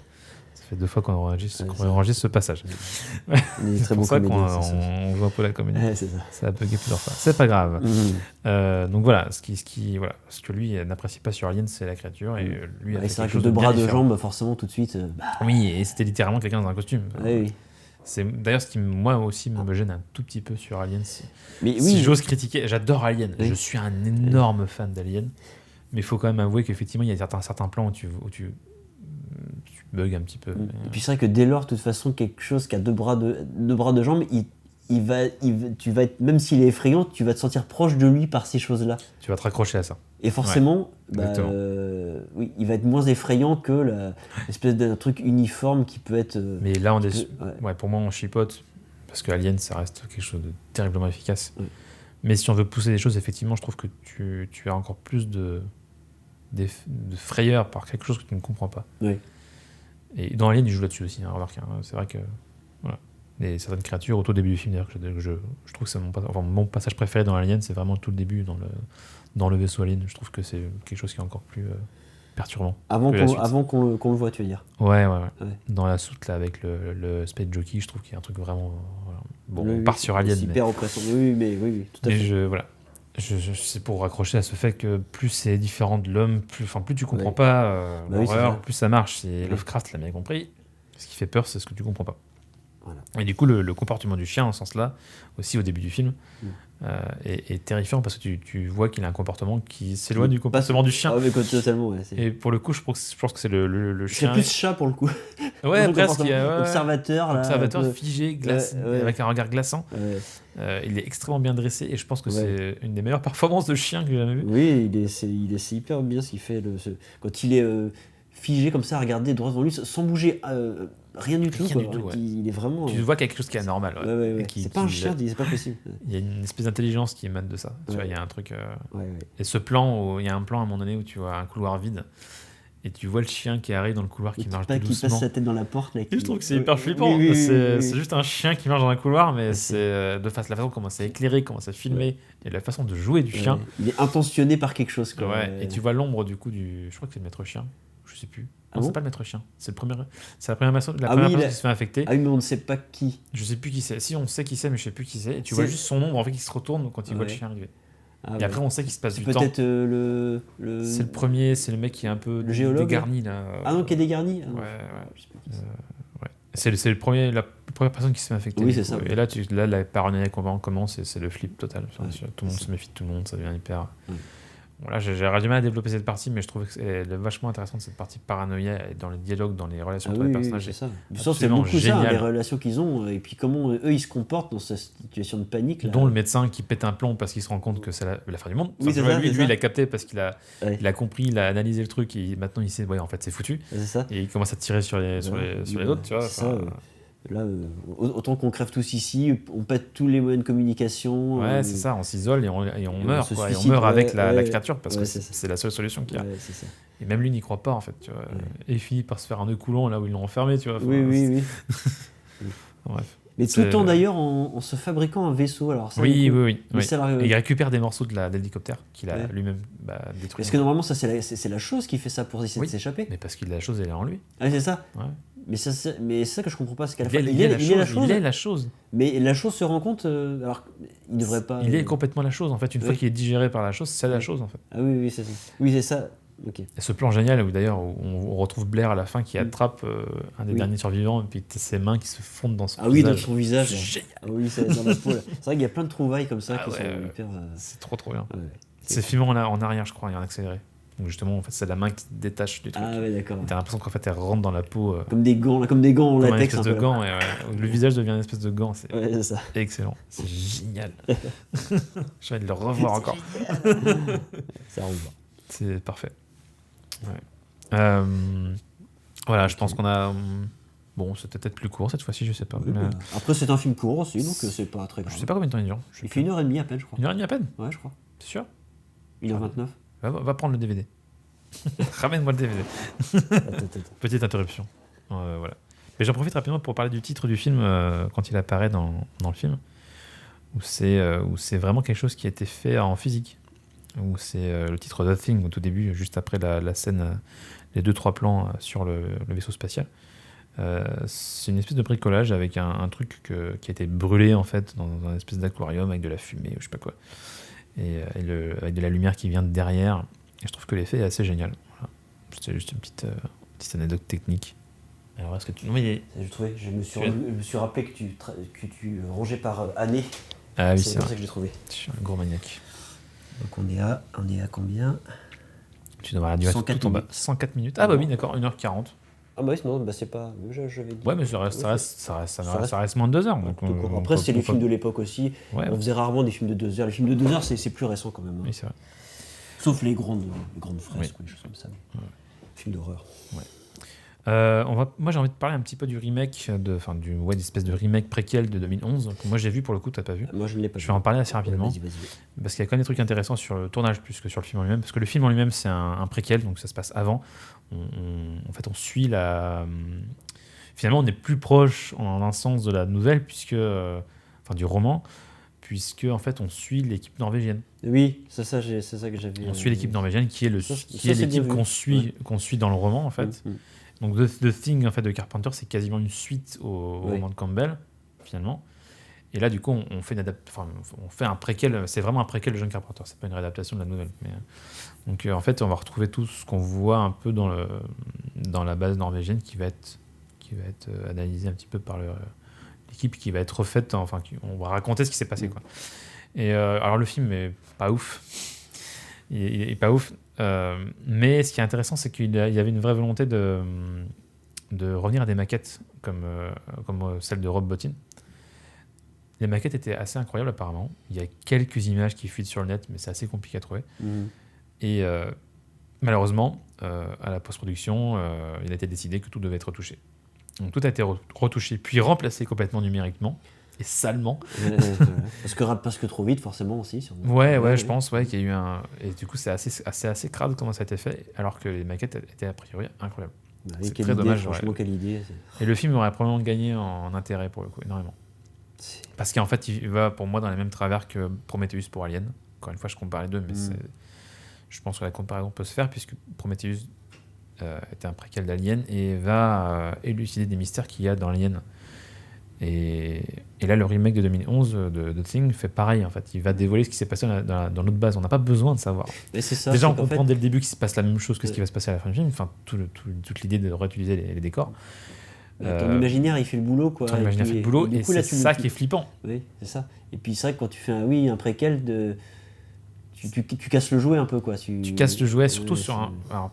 Ça fait 2 fois qu'on enregistre ce passage. C'est pour ça qu'on joue un peu la comédie. C'est ça. Ça a bugué plusieurs fois. C'est pas grave. Donc voilà, ce que lui n'apprécie pas sur Alien, c'est la créature. Et lui a fait c'est vrai quelque que chose 2 bras, 2 différent. jambes, forcément, tout de suite. Oui, et c'était littéralement quelqu'un dans un costume. Oui. C'est d'ailleurs ce qui moi aussi me gêne un tout petit peu sur Alien. Mais si j'ose critiquer, j'adore Alien. Je suis un énorme fan d'Alien. Mais il faut quand même avouer qu'effectivement, il y a certains plans où tu bugs un petit peu. Et puis c'est vrai que dès lors, de toute façon, quelque chose qui a 2 bras, 2 jambes, tu vas être, même s'il est effrayant, tu vas te sentir proche de lui par ces choses-là. Tu vas te raccrocher à ça. Et forcément, il va être moins effrayant que l'espèce d'un truc uniforme qui peut être... Mais là, pour moi, on chipote, parce que Alien, ça reste quelque chose de terriblement efficace. Mais si on veut pousser des choses, effectivement, je trouve que tu as encore plus de frayeur par quelque chose que tu ne comprends pas. Et dans Alien, il joue là-dessus aussi, remarque. C'est vrai que... Voilà. Et certaines créatures, au tout début du film, d'ailleurs, que je trouve que c'est mon passage préféré dans Alien, c'est vraiment tout le début dans le vaisseau Alien. Je trouve que c'est quelque chose qui est encore plus perturbant. Avant qu'on le voit, tu veux dire. Ouais. Dans la soute, là, avec le Space Jockey, je trouve qu'il y a un truc vraiment... Voilà. Bon, on part sur Alien. C'est hyper oppressant. Oui, tout à fait. Voilà. C'est pour raccrocher à ce fait que plus c'est différent de l'homme, plus tu comprends pas l'horreur, plus ça marche. Et Lovecraft l'a bien compris. Ce qui fait peur, c'est ce que tu comprends pas. Voilà. Et du coup, le comportement du chien, en ce sens-là, aussi au début du film, est terrifiant parce que tu vois qu'il a un comportement qui s'éloigne du comportement du chien. Ah, mais totalement, Et pour le coup, je pense que c'est le chien. C'est plus chat pour le coup. Ouais, presque. Observateur figé, avec un regard glaçant. Il est extrêmement bien dressé et je pense que c'est une des meilleures performances de chien que j'ai jamais vu. Oui, c'est hyper bien ce qu'il fait. Quand il est figé comme ça, à regarder droit devant lui, sans bouger. Rien du tout. Il est vraiment. Tu vois quelque chose qui est anormal. C'est pas un chien, c'est pas possible. Il y a une espèce d'intelligence qui émane de ça. Tu vois, il y a un truc. Et ce plan, il y a un plan à un moment donné où tu vois un couloir vide et tu vois le chien qui arrive dans le couloir qui marche tout doucement. Qui passe sa tête dans la porte. Je trouve que c'est hyper flippant. C'est juste un chien qui marche dans un couloir, mais c'est la façon comment c'est éclairé, comment c'est filmé et la façon de jouer du chien. Il est intentionné par quelque chose. Et tu vois l'ombre du coup je crois que c'est le maître chien. Je sais plus. Ah Non, bon c'est pas le maître chien. C'est la première personne qui se fait infecter. Ah oui, mais on ne sait pas qui. Je sais plus qui c'est. Si, on sait qui c'est, mais je sais plus qui c'est. Et tu C'est- vois juste son ombre en fait qui se retourne quand il voit le Ouais. chien arriver. Ah Et ouais. après, on sait qu'il se passe C'est du temps. peut-être C'est le premier, c'est le mec qui est un peu Le géologue, dégarni là. Ah non, qui est dégarni. Ouais, ouais. Je sais pas qui c'est. Ouais. C'est la première personne qui se fait infecter. Oui, du c'est coup. ça. Et là, la paranoïa commence et c'est le flip total. Enfin, Ouais, tout le monde c'est se méfie de tout le monde, ça devient hyper. Ouais. Voilà, j'aurais du mal à développer cette partie, mais je trouve que c'est vachement intéressante cette partie paranoïa et dans les dialogues, dans les relations entre les personnages. c'est ça. C'est absolument beaucoup ça, génial. les relations qu'ils ont, et puis comment eux ils se comportent dans cette situation de panique. Là. Dont le médecin qui pète un plomb parce qu'il se rend compte que c'est la fin du monde. Oui, c'est tu vois, ça, lui, c'est ça. il a capté parce qu'il a, Ouais. il a compris, il a analysé le truc et maintenant il sait, ouais, en fait c'est foutu. C'est ça. Et il commence à tirer sur les autres, tu vois. C'est ça, enfin, là, autant qu'on crève tous ici, on pète tous les moyens de communication. Ouais, c'est ça, on s'isole et on meurt, se quoi. Et on suicide, meurt avec la ouais. créature parce Ouais, que c'est ça. c'est la seule solution qu'il y a. Ouais, c'est ça. Et même lui n'y croit pas en fait, tu vois. Et il finit par se faire un nœud coulant là où ils l'ont enfermé, tu vois. Enfin, Oui. Bref. Mais tout le temps d'ailleurs en se fabriquant un vaisseau. Alors, ça, Oui. mais ça, alors, Et il récupère des morceaux de l'hélicoptère qu'il a Ouais. lui-même détruit. Parce que normalement, ça c'est la chose qui fait ça pour essayer Oui. de s'échapper. Mais parce que la chose, elle est en lui. Ah, c'est ça. Ouais. Mais c'est ça que je comprends pas. C'est qu'à la Il fin, est il est la chose. Il est la chose. Mais la chose se rend compte. Alors, il devrait pas. Il est complètement la chose en fait. Une fois Ouais. qu'il est digéré par la chose, c'est la chose en fait. Ah oui, c'est ça. Oui, c'est ça. Ok. Et ce plan génial où d'ailleurs on retrouve Blair à la fin qui attrape un des Oui. derniers survivants et puis t'as ses mains qui se fondent dans son Ah oui, dans visage. son visage. C'est là. génial. Ah oui, c'est dans la peau. Là. C'est vrai qu'il y a plein de trouvailles comme ça Ah qui ouais, sont hyper. C'est trop bien. Ouais. C'est filmé en arrière je crois et en accéléré. Donc justement en fait c'est la main qui se détache du truc. Ah ouais, d'accord. Et t'as l'impression qu'en fait elle rentre dans la peau Comme des gants en comme une latex. espèce un de peu, là. gant. Et, le visage devient une espèce de gant. C'est Ouais, c'est ça. excellent. C'est génial. J'ai envie de le revoir encore. Ça revoit. C'est parfait. Ouais. Voilà, je pense qu'on a. Bon, c'était peut-être plus court cette fois-ci, je sais pas. Oui, mais- bah, après, c'est un film court aussi, donc c'est pas très grave. Je sais pas combien de temps il dure. Il fait 1h30 à peine, je crois. 1h30 à peine. Ouais, je crois. T'es sûr 1h29. Va prendre le DVD. Ramène-moi le DVD. Attends. Petite interruption. Voilà. Mais j'en profite rapidement pour parler du titre du film quand il apparaît dans le film, où c'est vraiment quelque chose qui a été fait en physique. Où c'est le titre The Thing au tout début, juste après la scène, les 2-3 plans sur le vaisseau spatial. C'est une espèce de bricolage avec un truc qui a été brûlé en fait dans un espèce d'aquarium avec de la fumée ou je sais pas quoi. Et avec de la lumière qui vient de derrière. Et je trouve que l'effet est assez génial. Voilà. C'était juste une petite anecdote technique. Alors, est-ce que tu. Non, mais Je me suis rappelé que tu rangeais par année. Ah oui, C'est c'est comme vrai. ça que je l'ai trouvé. Je suis un gros maniaque. Donc on est à combien? Tu devrais la durée 104 tout en bas. minutes. 104 minutes. Ah bah oui, d'accord, 1h40. Ah bah oui, non, bah c'est pas. J'avais dit. Ouais, mais ça reste moins de 2 heures. Donc, Tout court. Après, c'est les films de l'époque aussi. Ouais, On faisait rarement des films de 2 heures. Les films de 2 heures, c'est plus récent quand même. Hein. oui, c'est vrai. Sauf les grandes fresques, Oui. ou des choses comme ça. Films d'horreur. Moi, j'ai envie de parler un petit peu du remake, d'espèce de remake préquel de 2011. Que moi, j'ai vu pour le coup, t'as pas vu. Moi, je ne l'ai pas Je vu. vais en parler assez rapidement. Vas-y. Parce qu'il y a quand même des trucs intéressants sur le tournage plus que sur le film en lui-même. Parce que le film en lui-même, c'est un préquel, donc ça se passe avant. En fait, on suit la. Finalement, on est plus proche en un sens de la nouvelle, du roman, puisque en fait, on suit l'équipe norvégienne. Oui, c'est ça que j'avais. On suit l'équipe norvégienne qui est Ça, qui est c'est bien l'équipe vu. qu'on suit dans le roman, en fait. Donc The Thing en fait, de Carpenter, c'est quasiment une suite au roman de Campbell, finalement. Et là, du coup, on fait un préquel. C'est vraiment un préquel de John Carpenter. C'est pas une réadaptation de la nouvelle. Donc, en fait, on va retrouver tout ce qu'on voit un peu dans la base norvégienne qui va être analysée un petit peu par l'équipe, qui va être refaite. On va raconter ce qui s'est passé, quoi. Et alors, le film est pas ouf. Il est pas ouf. Mais ce qui est intéressant, c'est qu'il y avait une vraie volonté de revenir à des maquettes comme celle de Rob Bottin. Les maquettes étaient assez incroyables apparemment. Il y a quelques images qui fuitent sur le net, mais c'est assez compliqué à trouver. Et malheureusement, à la post-production, il a été décidé que tout devait être retouché. Donc tout a été retouché, puis remplacé complètement numériquement et salement. Parce que trop vite, forcément aussi. Ouais, je pense qu'il y a eu un. Et du coup, c'est assez crade comment ça a été fait, alors que les maquettes étaient a priori incroyables. Bah, C'est quelle très idée, dommage. franchement, quelle idée. Et le film aurait probablement gagné en intérêt pour le coup, énormément. Parce qu'en fait, il va pour moi dans les mêmes travers que Prometheus pour Alien. Encore une fois, je compare les deux, mais je pense que la comparaison peut se faire puisque Prometheus était un préquel d'Alien et va élucider des mystères qu'il y a dans Alien. Et là, le remake de 2011 de Thing fait pareil, en fait. Il va dévoiler ce qui s'est passé dans notre base. On n'a pas besoin de savoir. Mais c'est ça, déjà, c'est on comprend dès le début qu'il se passe la même chose que ce qui va se passer à la fin du film. Enfin, toute l'idée de réutiliser les décors. Ton imaginaire, il fait le boulot, quoi. Ton imaginaire fait le boulot, et c'est ça qui est flippant. Oui, c'est ça. Et puis c'est vrai que quand tu fais un préquel, tu casses le jouet un peu, quoi. Tu casses le jouet, surtout sur un... Alors,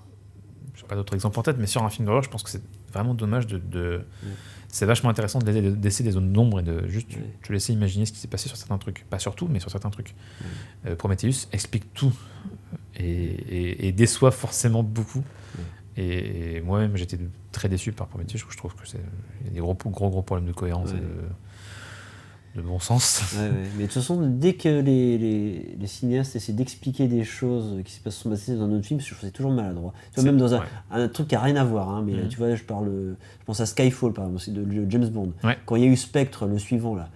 je n'ai pas d'autres exemples en tête, mais sur un film d'horreur, je pense que c'est vraiment dommage C'est vachement intéressant de laisser des zones d'ombre et de juste te laisser imaginer ce qui s'est passé sur certains trucs. Pas sur tout, mais sur certains trucs. Prometheus explique tout et déçoit forcément beaucoup. Et moi-même, j'étais très déçu par Prometheus. Je trouve qu'il y a des gros problèmes de cohérence et de bon sens. Mais de toute façon, dès que les cinéastes essaient d'expliquer des choses qui se sont passées dans notre film, je trouve que c'est toujours maladroit. Tu vois, même dans un truc qui n'a rien à voir, hein, mais tu vois, je pense à Skyfall, par exemple, c'est de James Bond. Quand il y a eu Spectre, le suivant, là.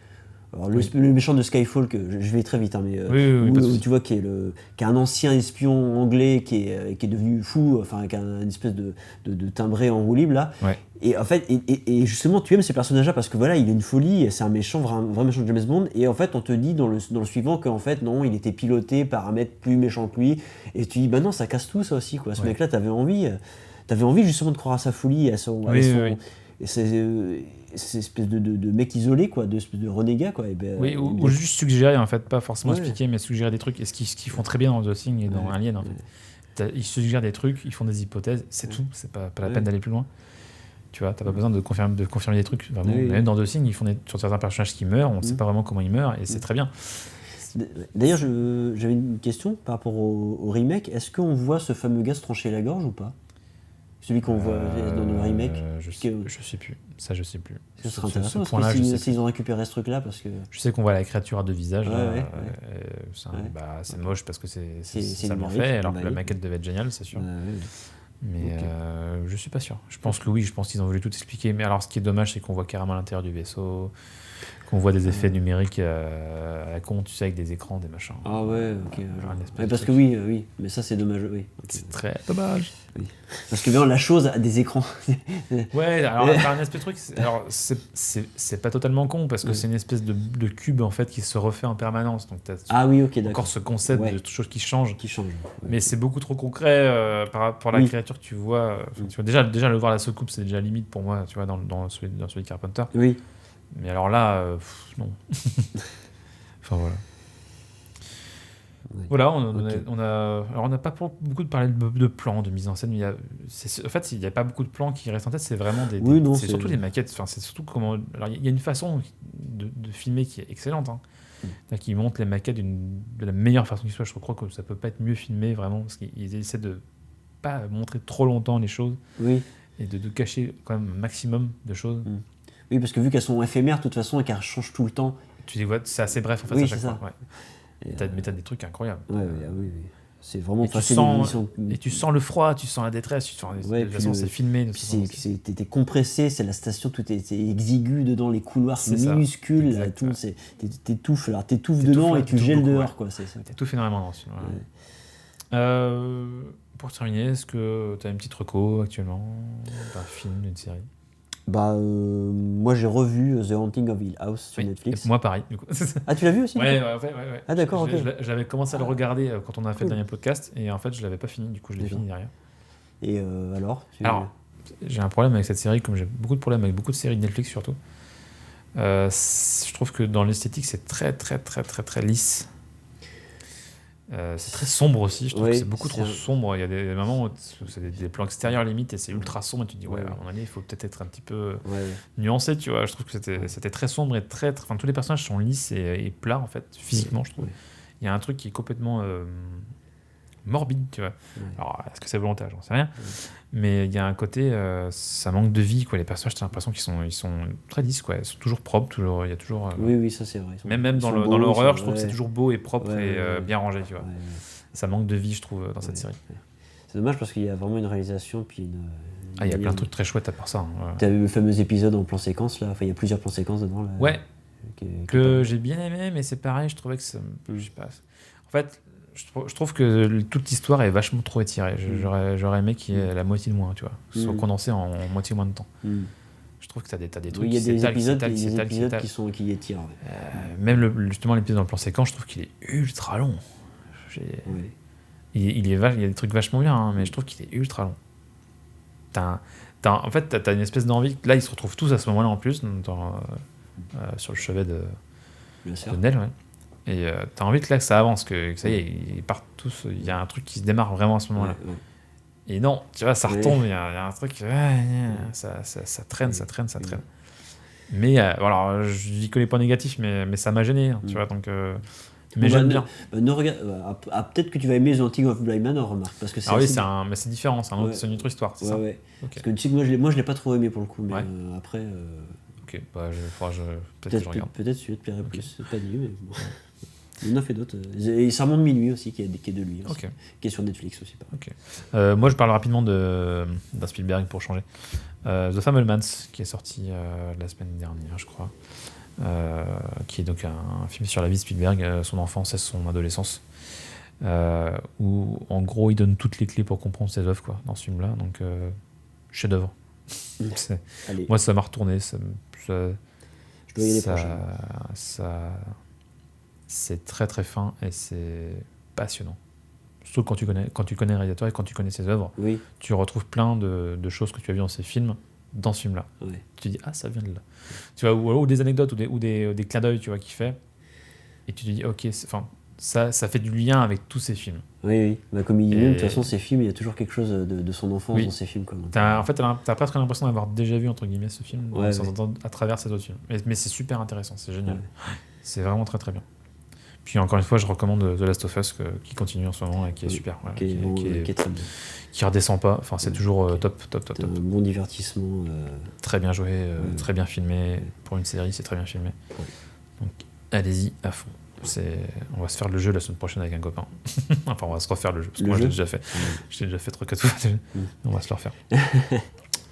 Alors, le méchant de Skyfall, que je vais très vite, hein, mais où tu vois qui est un ancien espion anglais qui est devenu fou, enfin qui a une espèce de timbré en roue libre là. Et en fait, et justement, tu aimes ces personnages-là parce que voilà, il a une folie, c'est un méchant, vrai méchant de James Bond. Et en fait, on te dit dans le suivant qu'en fait non, il était piloté par un mec plus méchant que lui. Et tu dis bah non, ça casse tout ça aussi, quoi. Ce mec-là, t'avais envie justement de croire à sa folie, à son et c'est espèce de mec isolé, quoi, de renégat, quoi. Et ou juste suggérer, en fait, pas forcément expliquer, mais suggérer des trucs. Et ce qu'ils font très bien dans The Thing et dans Alien, en fait. Ils suggèrent des trucs, ils font des hypothèses, c'est tout. C'est pas la peine d'aller plus loin. Tu vois, t'as pas besoin de confirmer des trucs. Vraiment. Même dans The Thing, ils font sur certains personnages qui meurent, on ne sait pas vraiment comment ils meurent, et c'est très bien. D'ailleurs, j'avais une question par rapport au remake. Est-ce qu'on voit ce fameux gars se trancher la gorge ou pas ? Celui qu'on voit dans le remake. Je sais plus. Ça, je sais plus. Ce serait intéressant parce que s'ils ont récupéré ce truc-là, parce que. Je sais qu'on voit la créature à deux visages. C'est moche parce que c'est salement fait, alors que la maquette devait être géniale, c'est sûr. Mais je suis pas sûr. Je pense que oui, je pense qu'ils ont voulu tout expliquer. Mais alors, ce qui est dommage, c'est qu'on voit carrément l'intérieur du vaisseau, qu'on voit des effets numériques à la con, tu sais, avec des écrans, des machins. Ah ouais, ok. Parce que oui, mais ça c'est dommage, oui. Okay. C'est très dommage. Oui. Parce que bien la chose a des écrans. Ouais, alors t'as un espèce de truc. Alors c'est pas totalement con parce que c'est une espèce de cube en fait qui se refait en permanence. Donc t'as encore ce concept de choses qui changent. Mais c'est beaucoup trop concret par rapport à la créature que tu vois. Tu vois déjà le voir la soucoupe, c'est déjà limite pour moi. Tu vois dans celui de Carpenter. Oui. Mais alors là, non. Enfin voilà. Oui. Voilà, on n'a pas beaucoup de parler de plans, de mise en scène. En fait, il n'y a pas beaucoup de plans qui restent en tête. C'est vraiment c'est surtout les maquettes. Enfin, c'est surtout comment. Alors, il y a une façon de filmer qui est excellente. Hein. Qui montre les maquettes de la meilleure façon qui soit. Je crois que ça peut pas être mieux filmé vraiment parce qu'ils essaient de pas montrer trop longtemps les choses et de cacher quand même un maximum de choses. Oui, parce que vu qu'elles sont éphémères de toute façon et qu'elles changent tout le temps. Tu les vois, c'est assez bref en fait à chaque fois. Mais t'as des trucs incroyables. Oui. C'est vraiment et tu sens le froid, tu sens la détresse, de toute façon c'est filmé. T'es compressé, c'est la station, tout est exigu dedans, les couloirs sont minuscules, là, tout, t'étouffes dedans et tu gèles dehors. T'étouffes énormément dans ce film. Pour terminer, est-ce que tu as une petite reco actuellement d'un film, d'une série ? Moi j'ai revu The Haunting of Hill House sur Netflix. Moi pareil du coup. Ah, tu l'as vu aussi ? Ouais. Ah d'accord, ok. J'avais commencé à le regarder quand on a fait le dernier podcast et en fait je l'avais pas fini, du coup je l'ai fini derrière. Et alors j'ai un problème avec cette série, comme j'ai beaucoup de problèmes avec beaucoup de séries de Netflix surtout. Je trouve que dans l'esthétique c'est très très très très très lisse. C'est très sombre aussi, je trouve que c'est beaucoup trop sombre. Il y a des moments où c'est des plans extérieurs limite et c'est ultra sombre et tu te dis à un moment donné il faut peut-être être un petit peu nuancé, tu vois. Je trouve que c'était très sombre et enfin, tous les personnages sont lisses et plats en fait, physiquement je trouve. Il y a un truc qui est complètement morbide, tu vois. Alors est-ce que c'est volontaire, j'en sais rien. Mais il y a un côté, ça manque de vie, quoi. Les personnages, t'as l'impression qu'ils sont très lisses, quoi. Ils sont toujours propres, il y a toujours. Oui, ça c'est vrai. Même dans l'horreur, je trouve que c'est toujours beau et propre et bien rangé, tu vois. Ça manque de vie, je trouve, dans cette série. C'est dommage parce qu'il y a vraiment une réalisation puis il y a plein de trucs très chouettes à part ça. Hein. T'as vu le fameux épisode en plan séquence là. Enfin, il y a plusieurs plans séquences dedans. Là, que j'ai bien aimé, mais c'est pareil, je trouvais que ça me bouge pas. En fait, Je trouve que toute l'histoire est vachement trop étirée. J'aurais aimé qu'il y ait la moitié de moins, tu vois. Soit condensé en moitié moins de temps. Je trouve que t'as des trucs Oui, il y a qui des s'étalent, épisodes qui étirent. même justement l'épisode dans le plan séquence, je trouve qu'il est ultra long. Il y a des trucs vachement bien, hein, mais je trouve qu'il est ultra long. En fait, t'as une espèce d'envie. Là, ils se retrouvent tous à ce moment-là en plus, sur le chevet de Nell. Ouais. Et t'as envie que là, que ça avance, que ça y est, ils partent tous. Il y a un truc qui se démarre vraiment à ce moment-là. Et non, tu vois, ça retombe, il y a un truc. Ça traîne. Mais alors, je dis que les points négatifs, mais ça m'a gêné, tu vois, donc. Mais j'aime bien. Peut-être que tu vas aimer The Haunting of Bly Manor, remarque. Parce que mais c'est différent, c'est une autre histoire, c'est ça. Okay. Parce que tu sais que moi je l'ai pas trop aimé pour le coup, mais après. Ok, bah peut-être que je regarde. Peut-être celui-là te plairait plus, c'est pas dit, mais bon. Il en a fait d'autres. Et Serment de minuit aussi, qui est de lui, aussi, qui est sur Netflix aussi. Moi je parle rapidement d'un Spielberg pour changer. The Fabelmans, qui est sorti la semaine dernière, je crois. Qui est donc un film sur la vie de Spielberg, son enfance et son adolescence, où en gros il donne toutes les clés pour comprendre ses œuvres, quoi, dans ce film-là. Donc chef-d'œuvre. Moi ça m'a retourné. Je dois y aller prochain. C'est très très fin et c'est passionnant. Surtout quand tu connais le réalisateur et quand tu connais ses œuvres, tu retrouves plein de choses que tu as vues dans ses films. Dans ce film-là, tu te dis ça vient de là, tu vois, ou des anecdotes ou des clins d'œil, tu vois, qu'il fait, et tu te dis ok, ça fait du lien avec tous ces films. Oui. Bah, comme il dit, de toute façon, ces films, il y a toujours quelque chose de son enfance dans ces films. En fait, t'as presque l'impression d'avoir déjà vu entre guillemets ce film à travers ces autres films. Mais c'est super intéressant, c'est génial. C'est vraiment très très bien. Puis encore une fois, je recommande The Last of Us qui continue en ce moment et qui est super. Qui est très bien. Qui redescend pas. Enfin, c'est toujours top. Un bon divertissement. Très bien joué, très bien filmé. Pour une série, c'est très bien filmé. Donc, allez-y à fond. On va se faire le jeu la semaine prochaine avec un copain. Enfin, on va se refaire le jeu. Parce que moi, je l'ai déjà fait. Je l'ai déjà fait 3-4 fois. On va se le refaire.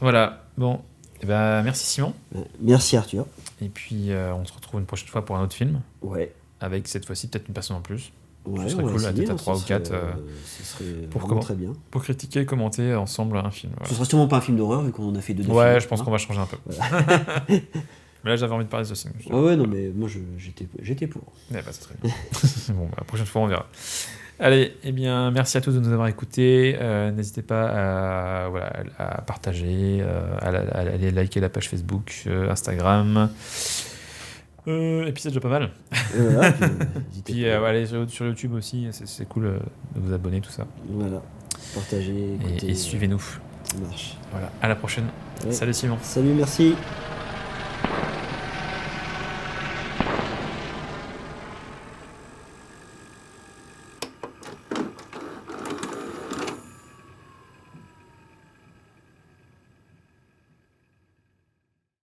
Voilà. Bon. Eh ben, merci Simon. Merci Arthur. Et puis, on se retrouve une prochaine fois pour un autre film. Ouais. Avec cette fois-ci peut-être une personne en plus. Ouais, ce serait cool, peut-être à 3 ou 4. Ce serait très bien. Pour critiquer et commenter ensemble un film. Voilà. Ce sera sûrement pas un film d'horreur vu qu'on en a fait deux films. Ouais, je pense qu'on va changer un peu. Mais là, j'avais envie de parler de ce film. Ouais, non, mais moi, j'étais pour. Ouais, bah, c'est très bien. Bon, la prochaine fois, on verra. Allez, eh bien, merci à tous de nous avoir écoutés. N'hésitez pas à partager, à aller liker la page Facebook, Instagram. Et puis c'est déjà pas mal. Voilà, puis allez sur YouTube aussi, c'est cool de vous abonner, tout ça. Voilà, partagez, écoutez. Et suivez-nous. Ça marche. Voilà, à la prochaine. Ouais. Salut Simon. Salut, merci.